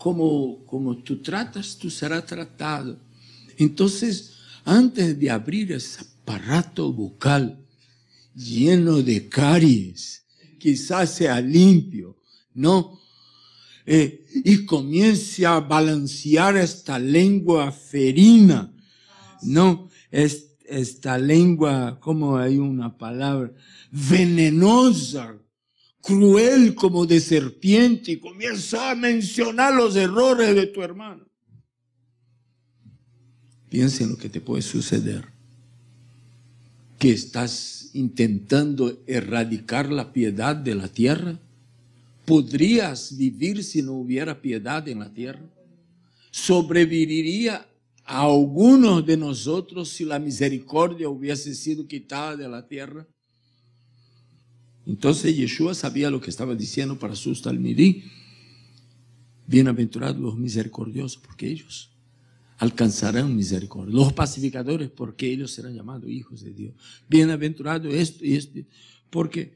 tú tratas, tú serás tratado. Entonces, antes de abrir ese aparato bucal lleno de caries, quizás sea limpio, ¿no? Y comience a balancear esta lengua ferina, ¿no? Esta lengua, como hay una palabra, venenosa, cruel como de serpiente, y comienza a mencionar los errores de tu hermano. Piensa en lo que te puede suceder. Que estás intentando erradicar la piedad de la tierra. ¿Podrías vivir si no hubiera piedad en la tierra? ¿Sobreviviría a algunos de nosotros si la misericordia hubiese sido quitada de la tierra? Entonces Yeshua sabía lo que estaba diciendo para sus talmidí. Bienaventurados los misericordiosos, porque ellos alcanzarán misericordia. Los pacificadores, porque ellos serán llamados hijos de Dios. Bienaventurados esto y esto, porque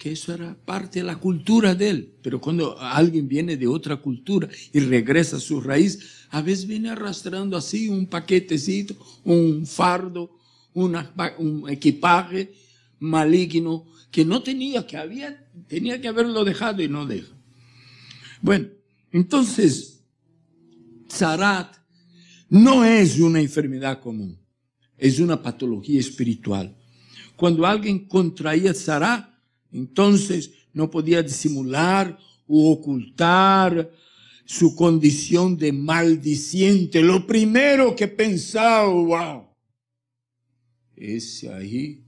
eso era parte de la cultura de él. Pero cuando alguien viene de otra cultura y regresa a su raíz, a veces viene arrastrando así un paquetecito, un fardo, un equipaje maligno que no tenía que haberlo dejado y no deja. Bueno, entonces, Tzarat no es una enfermedad común, es una patología espiritual. Cuando alguien contraía Tzarat, entonces no podía disimular u ocultar su condición de maldiciente. Lo primero que pensaba, wow, ese ahí,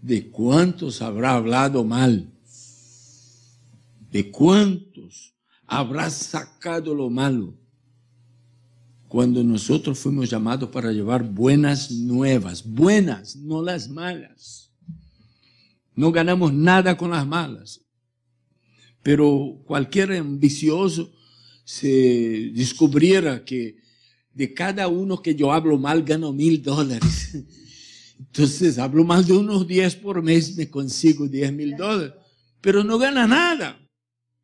¿de cuántos habrá hablado mal? ¿De cuántos habrá sacado lo malo? Cuando nosotros fuimos llamados para llevar buenas nuevas, buenas, no las malas. No ganamos nada con las malas. Pero cualquier ambicioso se descubriera que de cada uno que yo hablo mal gano $1,000. Entonces hablo mal de unos 10 por mes, me consigo $10,000. Pero no gana nada,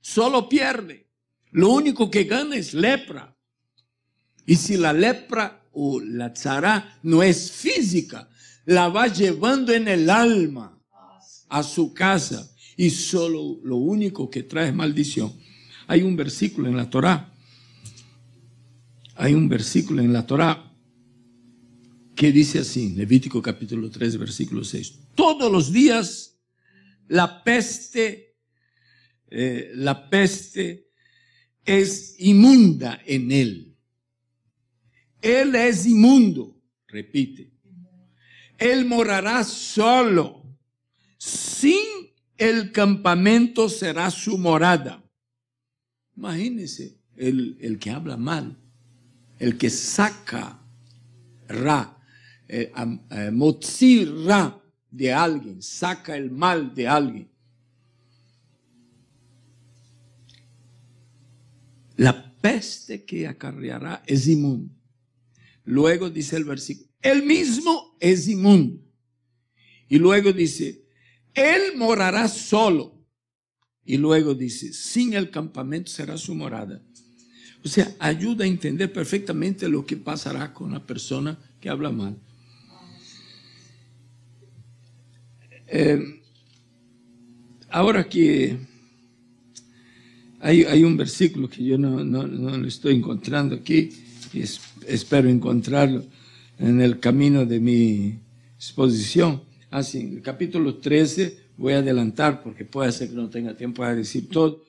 solo pierde. Lo único que gana es lepra. Y si la lepra o la tzara no es física, la va llevando en el alma a su casa, y solo lo único que trae es maldición. Hay un versículo en la Torá, que dice así, Levítico capítulo 3, versículo 6. Todos los días la peste es inmunda en él. Él es inmundo, repite. Él morará solo. Sin el campamento será su morada. Imagínense el que habla mal, el que saca motzi ra de alguien, saca el mal de alguien. La peste que acarreará es inmunda. Luego dice el versículo, él mismo es inmundo. Y luego dice, él morará solo. Y luego dice, sin el campamento será su morada. O sea, ayuda a entender perfectamente lo que pasará con la persona que habla mal. Ahora que hay un versículo que yo no lo estoy encontrando aquí, y espero encontrarlo en el camino de mi exposición. Así, en el capítulo 13, voy a adelantar porque puede ser que no tenga tiempo para decir todo.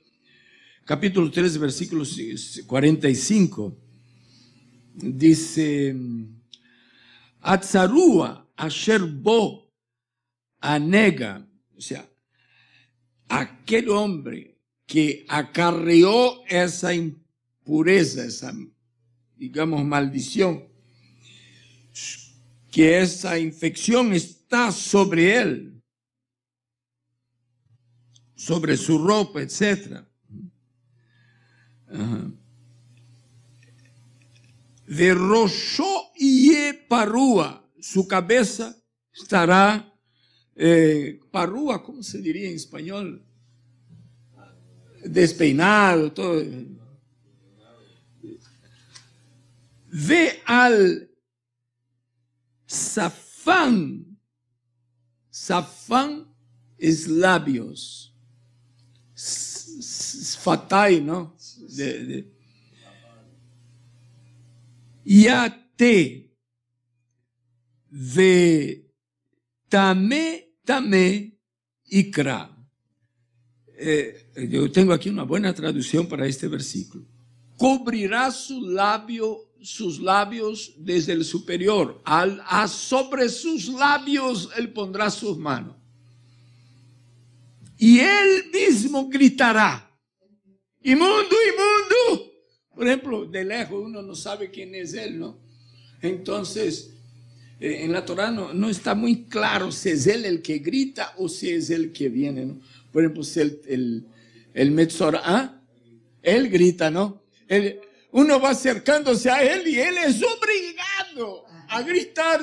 Capítulo 13, versículo 45, dice, Atzarua asher bo anega, o sea, aquel hombre que acarreó esa impureza, esa, digamos, maldición, que esa infección está sobre él, sobre su ropa, etc. De Roshó y Parúa, su cabeza estará, Parúa, ¿cómo se diría en español? Despeinado, todo. Ve al Safán. Safán es labios. Fatai, ¿no? Yate ve tame ikra. Yo tengo aquí una buena traducción para este versículo. Cubrirá sus labios desde el superior. Sobre sus labios él pondrá sus manos. Y él mismo gritará, inmundo, inmundo. Por ejemplo, de lejos uno no sabe quién es él, ¿no? Entonces, en la Torá no está muy claro si es él el que grita o si es el que viene, ¿no? Por ejemplo, si el Metzorah, él grita, ¿no? Uno va acercándose a él y él es obligado a gritar,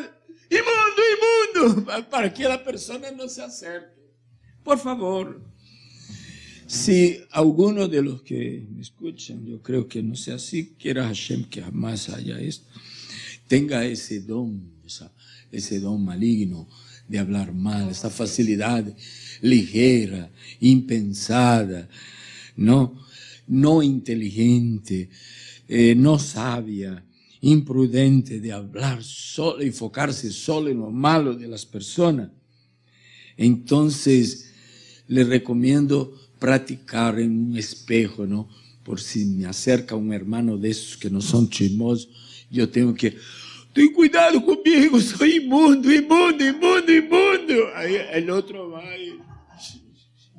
inmundo, inmundo, para que la persona no se acerque. Por favor, si alguno de los que me escuchan, yo creo que no sea así, quiera Hashem que jamás haya esto, tenga ese don maligno de hablar mal, esa facilidad ligera, impensada, no inteligente, no sabia, imprudente de hablar solo, enfocarse solo en lo malo de las personas. Entonces, le recomiendo practicar en un espejo, ¿no? Por si me acerca un hermano de esos que no son chismosos, yo tengo que, ten cuidado conmigo, soy inmundo. Ahí el otro va y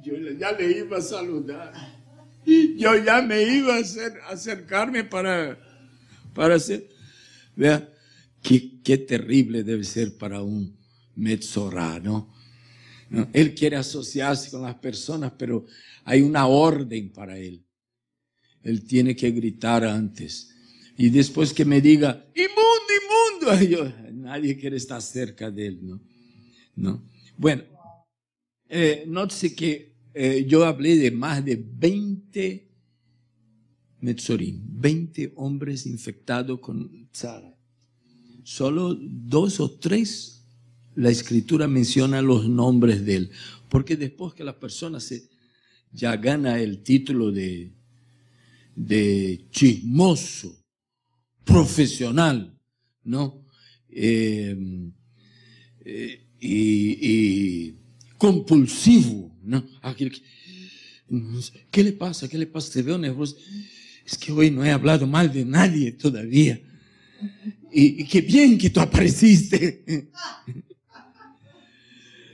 yo ya le iba a saludar. Yo ya me iba a acercarme para hacer. Vea, qué terrible debe ser para un Metzorah, ¿no? Él quiere asociarse con las personas, pero hay una orden para él. Él tiene que gritar antes. Y después que me diga, inmundo, nadie quiere estar cerca de él, ¿no? Bueno, nótese que yo hablé de más de 20 Metzorim, 20 hombres infectados con Tzara. Solo 2 o 3 la escritura menciona los nombres de él, porque después que la persona ya gana el título de chismoso, profesional, ¿no? Y compulsivo, ¿no? ¿Qué le pasa? Te veo nervioso. Es que hoy no he hablado mal de nadie todavía. Y qué bien que tú apareciste.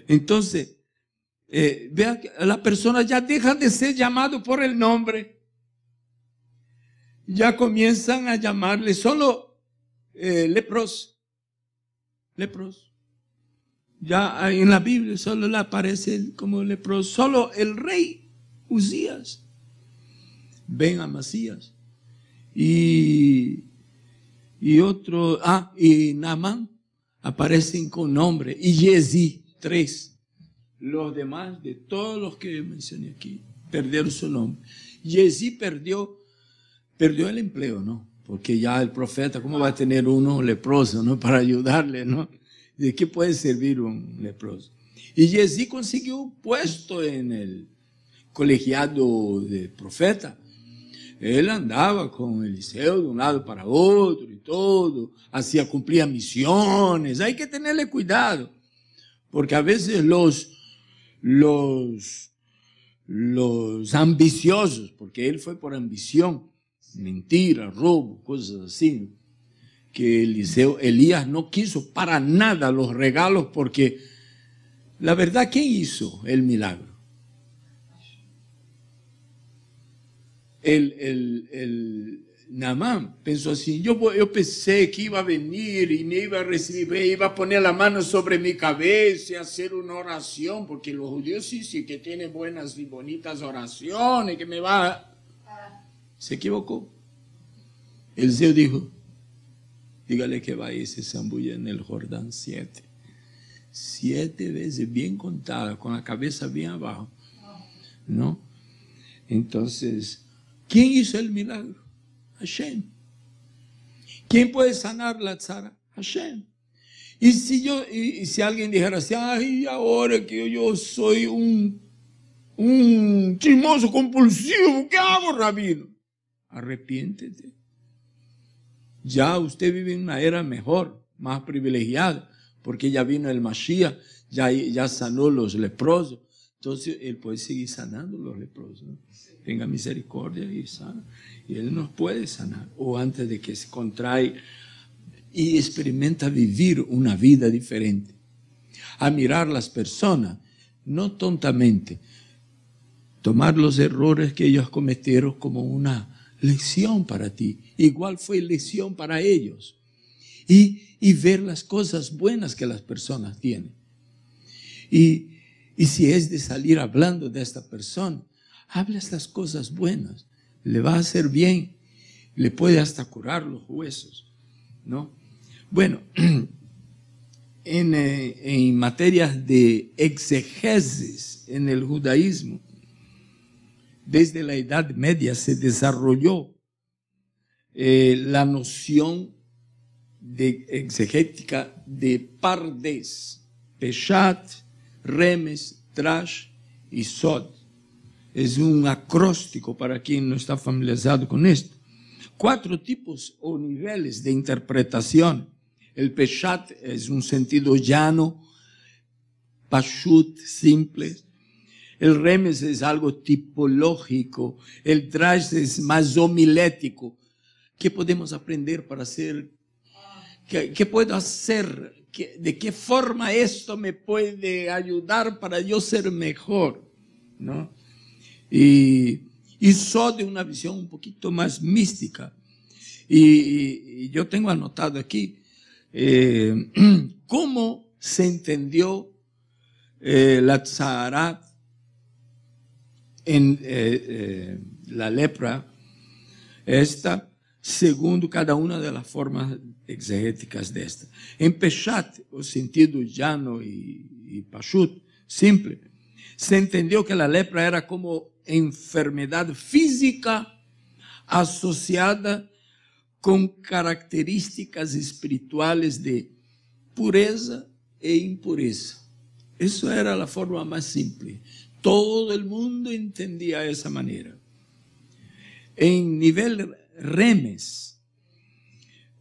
Entonces, vea que la persona ya deja de ser llamado por el nombre. Ya comienzan a llamarle solo lepros. Ya en la Biblia solo le aparece como leproso. Solo el rey Uzías, Ben Amasías y y Naamán aparecen con nombre, y Giezi, 3. Los demás, de todos los que mencioné aquí, perdieron su nombre. Giezi perdió el empleo, ¿no? Porque ya el profeta, ¿cómo va a tener uno leproso, ¿no? Para ayudarle, ¿no? ¿De qué puede servir un leproso? Y Giezi consiguió un puesto en el colegiado de profeta. Él andaba con Eliseo de un lado para otro y todo, cumplía misiones. Hay que tenerle cuidado, porque a veces los ambiciosos, porque él fue por ambición, mentira, robo, cosas así, que Elías no quiso para nada los regalos, porque la verdad, ¿quién hizo el milagro? El Naamán pensó así, yo pensé que iba a venir y me iba a recibir, iba a poner la mano sobre mi cabeza y hacer una oración, porque los judíos sí que tienen buenas y bonitas oraciones, que me va... Se equivocó. Eliseo dijo, dígale que vaya y se zambulla en el Jordán 7 veces, bien contada, con la cabeza bien abajo, ¿no? Entonces, ¿quién hizo el milagro? Hashem. ¿Quién puede sanar la tzara? Hashem. Y si alguien dijera así, ay, ahora que yo soy un chismoso compulsivo, ¿qué hago, rabino? Arrepiéntete. Ya usted vive en una era mejor, más privilegiada, porque ya vino el Mashiach, ya sanó los leprosos. Entonces, Él puede seguir sanando los leprosos, ¿no? Tenga misericordia y sana. Y Él nos puede sanar. O antes de que se contrae y experimenta vivir una vida diferente. A mirar las personas, no tontamente. Tomar los errores que ellos cometieron como una lección para ti. Igual fue lección para ellos. Y ver las cosas buenas que las personas tienen. Y si es de salir hablando de esta persona, habla estas cosas buenas. Le va a hacer bien. Le puede hasta curar los huesos, ¿no? Bueno, en materias de exegesis en el judaísmo, desde la Edad Media se desarrolló la noción de exegética de Pardes, Peshat, Remes, Drash y Sod. Es un acróstico para quien no está familiarizado con esto. 4 tipos o niveles de interpretación. El Peshat es un sentido llano, Pashut, simple. El Remes es algo tipológico. El Drash es más homilético. ¿Qué podemos aprender para hacer? ¿Qué puedo hacer? ¿De qué forma esto me puede ayudar para yo ser mejor? ¿No? Y Sod de una visión un poquito más mística. Y yo tengo anotado aquí cómo se entendió la tzarat en la lepra, esta, segundo cada una de las formas exegéticas de esta. En Peshat, o sentido llano y Pashut, simple, se entendió que la lepra era como enfermedad física asociada con características espirituales de pureza e impureza. Eso era la forma más simple. Todo el mundo entendía de esa manera. En nivel remes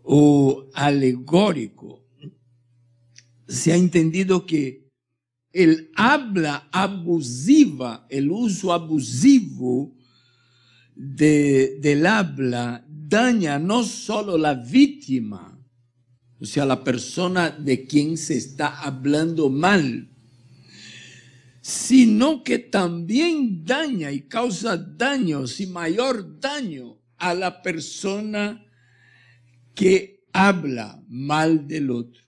o alegórico, se ha entendido que el habla abusiva, el uso abusivo del habla daña no solo la víctima, o sea, la persona de quien se está hablando mal, sino que también daña y causa daños y mayor daño a la persona que habla mal del otro.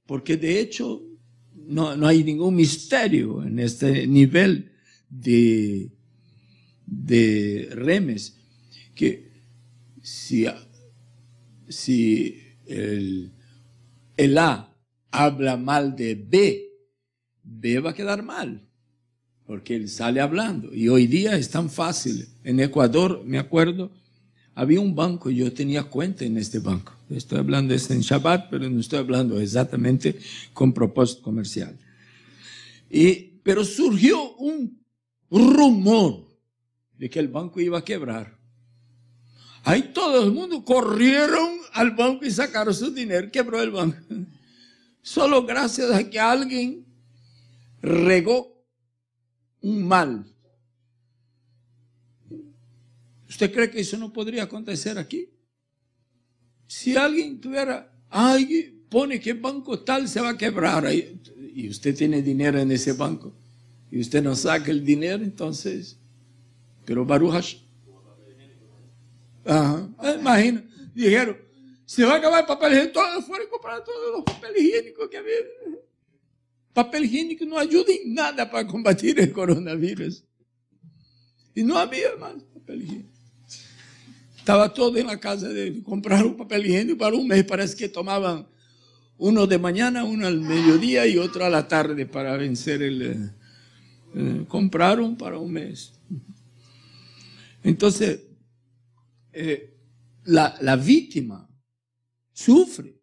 Porque de hecho no hay ningún misterio en este nivel de remes, que si si el A habla mal de B, B va a quedar mal, porque él sale hablando. Y hoy día es tan fácil. En Ecuador, me acuerdo, había un banco y yo tenía cuenta en este banco. Estoy hablando de esto en Shabbat, pero no estoy hablando exactamente con propósito comercial. Pero surgió un rumor de que el banco iba a quebrar. Ahí todo el mundo corrieron al banco y sacaron su dinero. Quebró el banco. Solo gracias a que alguien regó un mal. ¿Usted cree que eso no podría acontecer aquí? Si alguien pone que banco tal se va a quebrar y usted tiene dinero en ese banco y usted no saca el dinero, entonces, pero Baruch Hashem. Imagina, dijeron, se va a acabar el papel higiénico, todos fueron a comprar todos los papeles higiénicos que había. Papel higiénico no ayuda en nada para combatir el coronavirus. Y no había más papel higiénico. Estaba todo en la casa de comprar un papel higiénico para un mes. Parece que tomaban uno de mañana, uno al mediodía y otro a la tarde para vencer compraron para un mes. Entonces, la víctima sufre.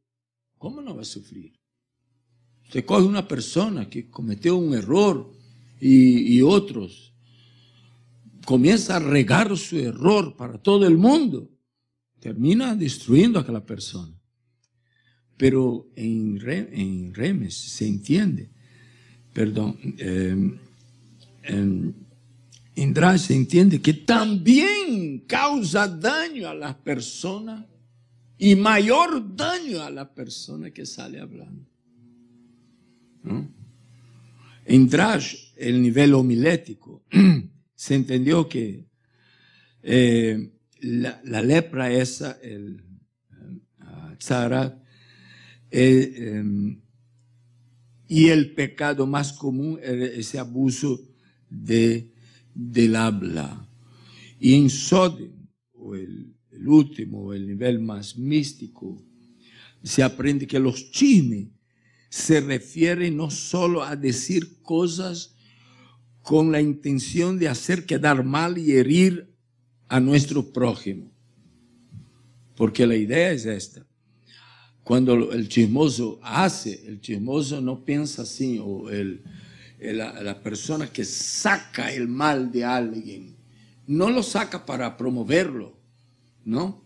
¿Cómo no va a sufrir? Usted coge una persona que cometió un error y otros comienza a regar su error para todo el mundo, termina destruyendo a aquella persona. Pero en Remes se entiende, en Drash se entiende que también causa daño a las personas y mayor daño a la persona que sale hablando, ¿no? En Drash, el nivel homilético, se entendió que la lepra esa, el tzarat, y el pecado más común es ese abuso del habla. Y en Sodom, o el último, el nivel más místico, se aprende que los chismes se refieren no solo a decir cosas con la intención de hacer quedar mal y herir a nuestro prójimo. Porque la idea es esta. Cuando el chismoso no piensa así, o la persona que saca el mal de alguien, no lo saca para promoverlo, ¿no?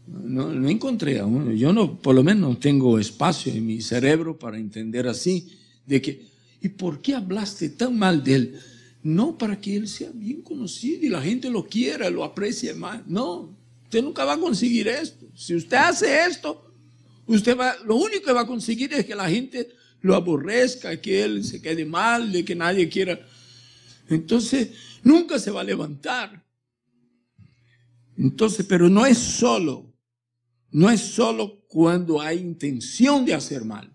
No encontré aún, yo no, por lo menos no tengo espacio en mi cerebro para entender así, de que, ¿y por qué hablaste tan mal de él? No para que él sea bien conocido y la gente lo quiera, lo aprecie más. No, usted nunca va a conseguir esto. Si usted hace esto, lo único que va a conseguir es que la gente lo aborrezca, que él se quede mal, de que nadie quiera. Entonces, nunca se va a levantar. Entonces, pero no es solo cuando hay intención de hacer mal.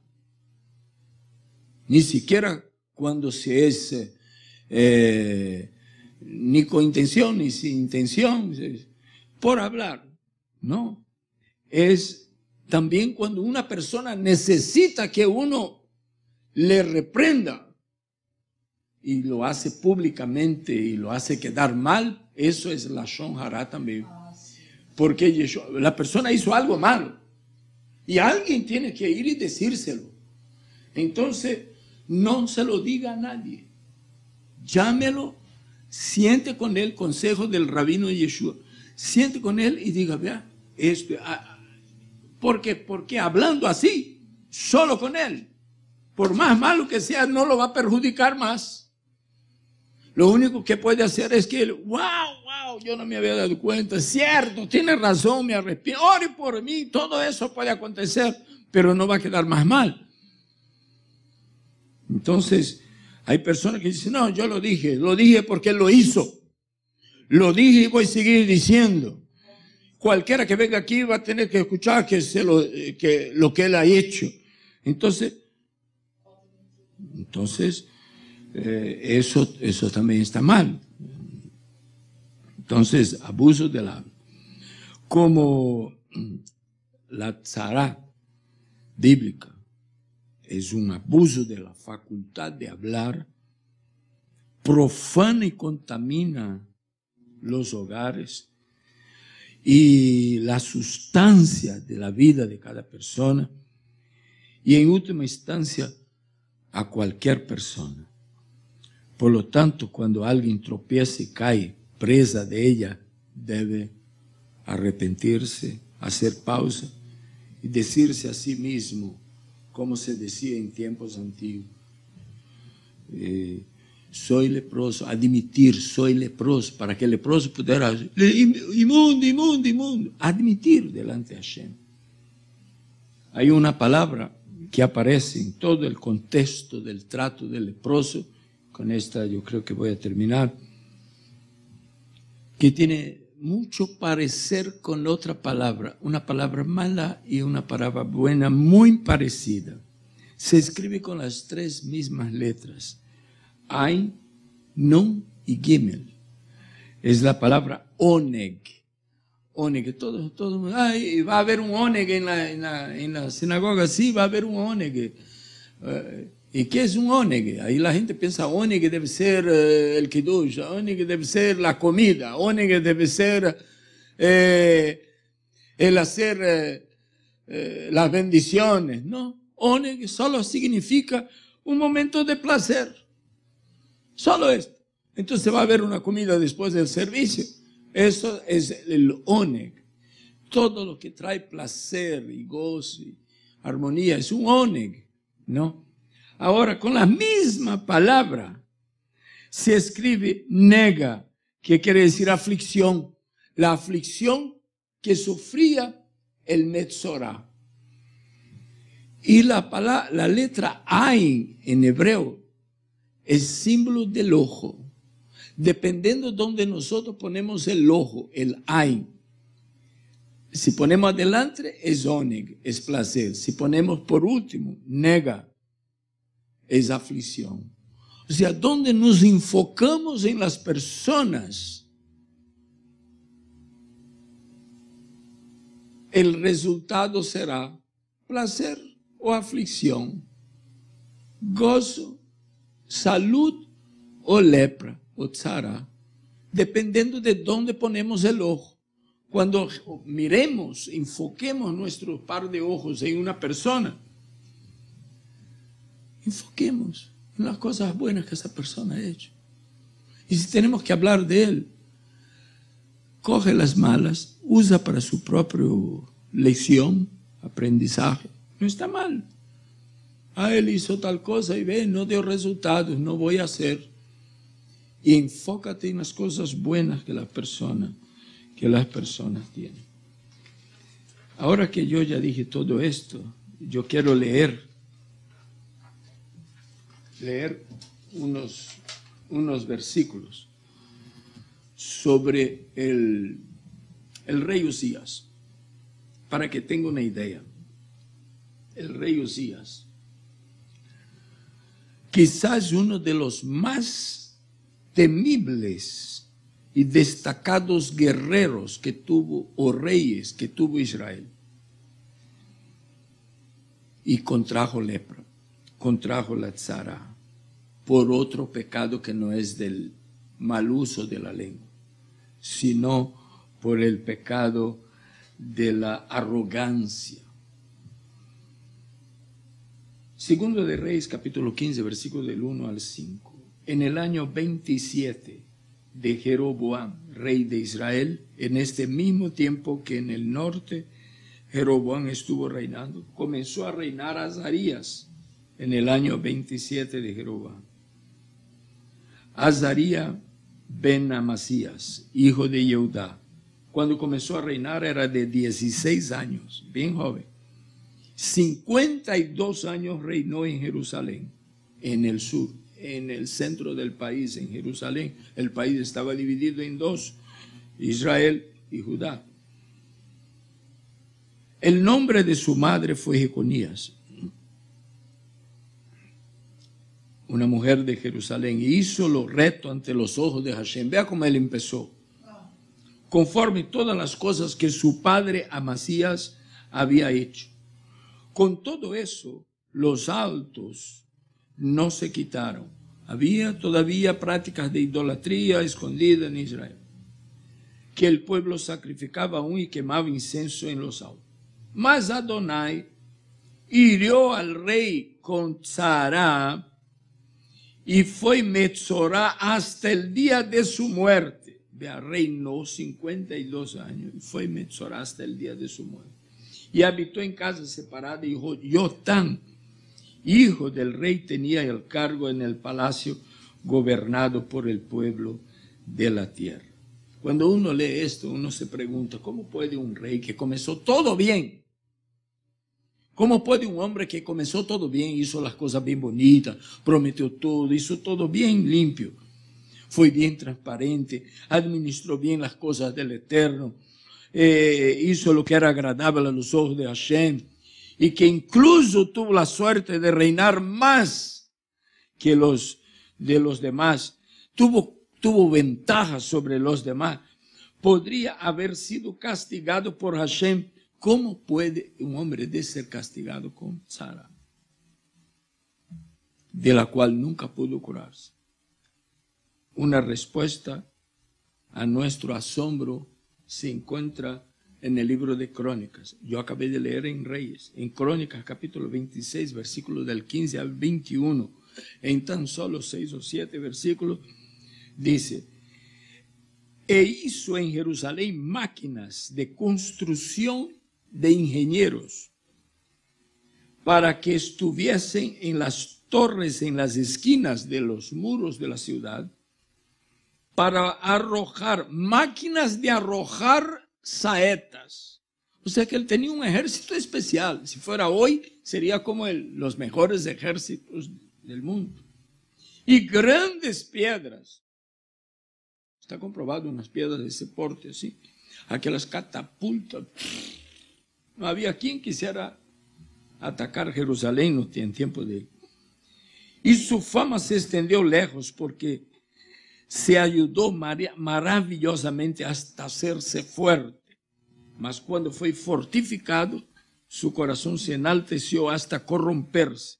Ni siquiera cuando se es ni con intención ni sin intención, por hablar. No, es también cuando una persona necesita que uno le reprenda y lo hace públicamente y lo hace quedar mal, eso es lashon hara también. Porque la persona hizo algo malo y alguien tiene que ir y decírselo. Entonces, no se lo diga a nadie. Llámelo, siente con él, consejo del rabino Yeshua. Siente con él y diga, vea, esto, porque hablando así, solo con él, por más malo que sea, no lo va a perjudicar más. Lo único que puede hacer es que él, wow, yo no me había dado cuenta, es cierto, tiene razón, me arrepiento, ore por mí, todo eso puede acontecer, pero no va a quedar más mal. Entonces, hay personas que dicen, no, yo lo dije porque él lo hizo. Lo dije y voy a seguir diciendo. Cualquiera que venga aquí va a tener que escuchar lo que él ha hecho. Entonces, eso también está mal. Entonces, abuso del habla. Como la tzara bíblica es un abuso de la facultad de hablar, profana y contamina los hogares y la sustancia de la vida de cada persona y en última instancia a cualquier persona. Por lo tanto, cuando alguien tropieza y cae presa de ella, debe arrepentirse, hacer pausa y decirse a sí mismo, como se decía en tiempos antiguos, soy leproso, admitir, soy leproso, para que el leproso pudiera, inmundo, inmundo, inmundo, admitir delante de Hashem. Hay una palabra que aparece en todo el contexto del trato del leproso, con esta yo creo que voy a terminar, que tiene mucho parecer con otra palabra, una palabra mala y una palabra buena, muy parecida. Se escribe con las tres mismas letras, Ain, Nun y Gimel. Es la palabra oneg. Oneg, todo ay, va a haber un oneg en la sinagoga, sí, va a haber un oneg. ¿Y qué es un oneg? Ahí la gente piensa, oneg debe ser el kiddush, oneg debe ser la comida, oneg debe ser el hacer las bendiciones. No, oneg solo significa un momento de placer. Solo esto. Entonces va a haber una comida después del servicio. Eso es el oneg. Todo lo que trae placer y gozo y armonía es un oneg, ¿no? Ahora, con la misma palabra se escribe nega, que quiere decir aflicción. La aflicción que sufría el Metzorá. Y la letra Ain en hebreo es símbolo del ojo. Dependiendo de donde nosotros ponemos el ojo, el Ain. Si ponemos adelante es oneg, es placer. Si ponemos por último, nega, es aflicción. O sea, donde nos enfocamos en las personas, el resultado será placer o aflicción, gozo, salud o lepra o tzara, dependiendo de dónde ponemos el ojo. Cuando miremos, enfoquemos nuestro par de ojos en una persona, enfoquemos en las cosas buenas que esa persona ha hecho. Y si tenemos que hablar de él, coge las malas, usa para su propia lección, aprendizaje. No está mal. Él hizo tal cosa y ve, no dio resultados, no voy a hacer. Y enfócate en las cosas buenas que las personas tienen. Ahora que yo ya dije todo esto, yo quiero leer unos versículos sobre el rey Usías, para que tenga una idea. El rey Usías, quizás uno de los más temibles y destacados guerreros que tuvo, o reyes que tuvo Israel, y contrajo lepra, contrajo la tzara, por otro pecado que no es del mal uso de la lengua, sino por el pecado de la arrogancia. Segundo de Reyes, capítulo 15, versículo del 1 al 5. En el año 27 de Jeroboam, rey de Israel, en este mismo tiempo que en el norte Jeroboam estuvo reinando, comenzó a reinar Azarías en el año 27 de Jeroboam. Azarías ben Amasías, hijo de Yehudá, cuando comenzó a reinar era de 16 años, bien joven. 52 años reinó en Jerusalén, en el sur, en el centro del país, en Jerusalén. El país estaba dividido en dos, Israel y Judá. El nombre de su madre fue Jeconías, una mujer de Jerusalén, y hizo lo recto ante los ojos de Hashem. Vea cómo él empezó. Conforme todas las cosas que su padre Amasías había hecho. Con todo eso, los altos no se quitaron. Había todavía prácticas de idolatría escondidas en Israel, que el pueblo sacrificaba aún y quemaba incienso en los altos. Mas Adonai hirió al rey con Tzara y fue Metzorá hasta el día de su muerte. Vea, reinó 52 años y fue Metzorá hasta el día de su muerte. Y habitó en casa separada y Jotam, hijo del rey, tenía el cargo en el palacio gobernado por el pueblo de la tierra. Cuando uno lee esto, uno se pregunta, ¿cómo puede un rey que comenzó todo bien? ¿Cómo puede un hombre que comenzó todo bien, hizo las cosas bien bonitas, prometió todo, hizo todo bien limpio, fue bien transparente, administró bien las cosas del Eterno, hizo lo que era agradable a los ojos de Hashem, y que incluso tuvo la suerte de reinar más que los demás, tuvo ventaja sobre los demás, podría haber sido castigado por Hashem? ¿Cómo puede un hombre de ser castigado con Tzara, de la cual nunca pudo curarse? Una respuesta a nuestro asombro se encuentra en el libro de Crónicas. Yo acabé de leer en Reyes, en Crónicas capítulo 26, versículos del 15 al 21. En tan solo 6 o 7 versículos dice: e hizo en Jerusalén máquinas de construcción de ingenieros para que estuviesen en las torres, en las esquinas de los muros de la ciudad, para arrojar, máquinas de arrojar saetas. O sea que él tenía un ejército especial. Si fuera hoy, sería como los mejores ejércitos del mundo. Y grandes piedras. Está comprobado, unas piedras de ese porte así. Aquellas catapultas. No había quien quisiera atacar Jerusalén en tiempo de él. Y su fama se extendió lejos porque se ayudó maravillosamente hasta hacerse fuerte. Mas cuando fue fortificado, su corazón se enalteció hasta corromperse,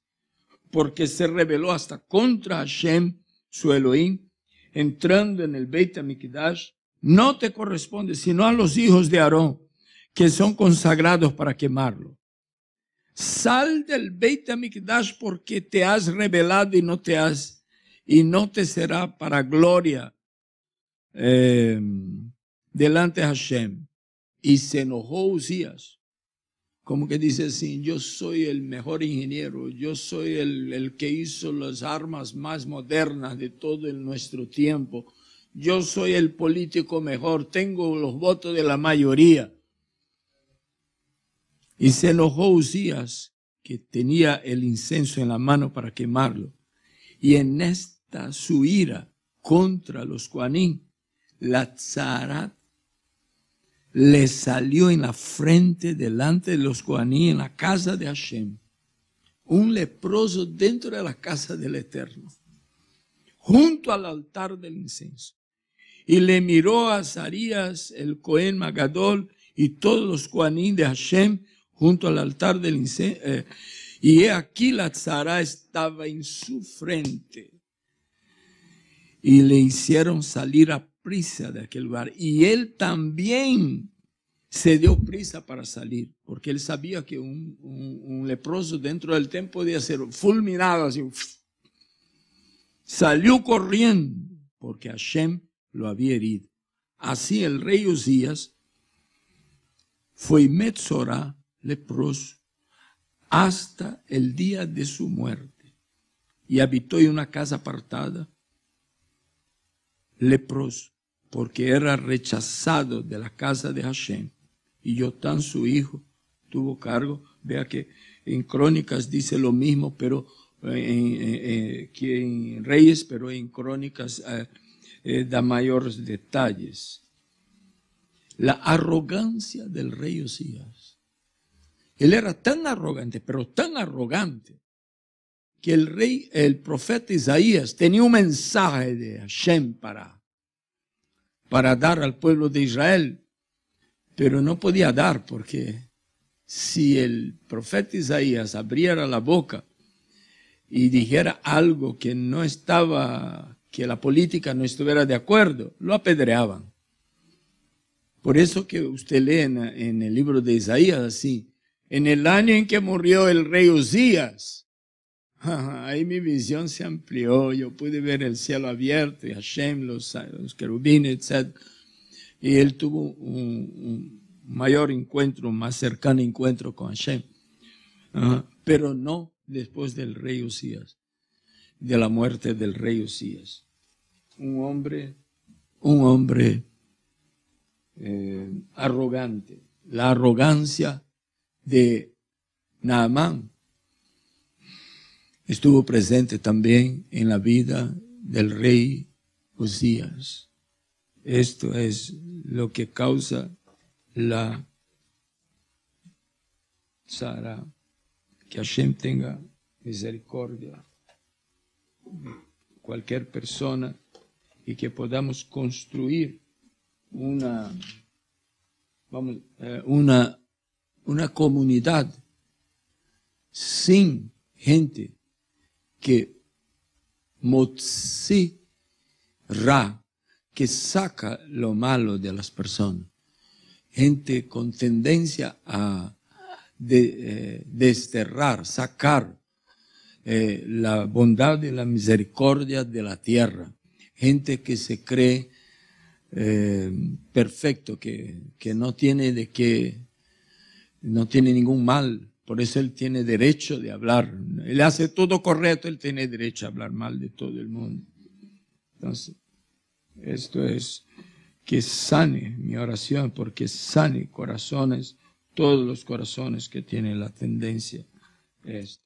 porque se rebeló hasta contra Hashem, su Elohim, entrando en el Beit HaMikdash. No te corresponde sino a los hijos de Aarón, que son consagrados para quemarlo. Sal del Beit HaMikdash porque te has rebelado y no te será para gloria delante de Hashem. Y se enojó Uzías, como que dice así: yo soy el mejor ingeniero, yo soy el que hizo las armas más modernas de todo nuestro tiempo, yo soy el político mejor, tengo los votos de la mayoría. Y se enojó Uzías, que tenía el incienso en la mano para quemarlo. Y en esta su ira contra los Kohanim, la Tzarat le salió en la frente delante de los Kohanim en la casa de Hashem. Un leproso dentro de la casa del Eterno, junto al altar del incienso. Y le miró a Azarías, el Cohen Magadol, y todos los Kohanim de Hashem, junto al altar del incienso, y he aquí la Tzara estaba en su frente. Y le hicieron salir a prisa de aquel lugar. Y él también se dio prisa para salir, porque él sabía que un leproso dentro del templo podía ser fulminado así. Salió corriendo, porque Hashem lo había herido. Así el rey Uzías fue Metzorá, leproso, hasta el día de su muerte, y habitó en una casa apartada, leproso, porque era rechazado de la casa de Hashem. Y Jotam, su hijo, tuvo cargo. Vea que en Crónicas dice lo mismo, pero que en Reyes, pero en Crónicas da mayores detalles. La arrogancia del rey Uzías. Él era tan arrogante, pero tan arrogante, que el profeta Isaías tenía un mensaje de Hashem para dar al pueblo de Israel, pero no podía dar porque si el profeta Isaías abriera la boca y dijera algo que no estaba, que la política no estuviera de acuerdo, lo apedreaban. Por eso que usted lee en el libro de Isaías así, en el año en que murió el rey Uzías, ahí mi visión se amplió, yo pude ver el cielo abierto y Hashem, los querubines, etc. Y él tuvo un mayor encuentro, un más cercano encuentro con Hashem. Pero no después del rey Uzías, de la muerte del rey Uzías. Un hombre arrogante. La arrogancia de Naamán estuvo presente también en la vida del rey Uzías. Esto es lo que causa la tzara. Que Hashem tenga misericordia de cualquier persona y que podamos construir una comunidad sin gente que motzi ra, que saca lo malo de las personas. Gente con tendencia a desterrar, sacar la bondad y la misericordia de la tierra. Gente que se cree perfecto, que no tiene no tiene ningún mal. Por eso él tiene derecho de hablar. Él hace todo correcto, él tiene derecho a hablar mal de todo el mundo. Entonces, esto es que sane mi oración, porque sane corazones, todos los corazones que tienen la tendencia a esto.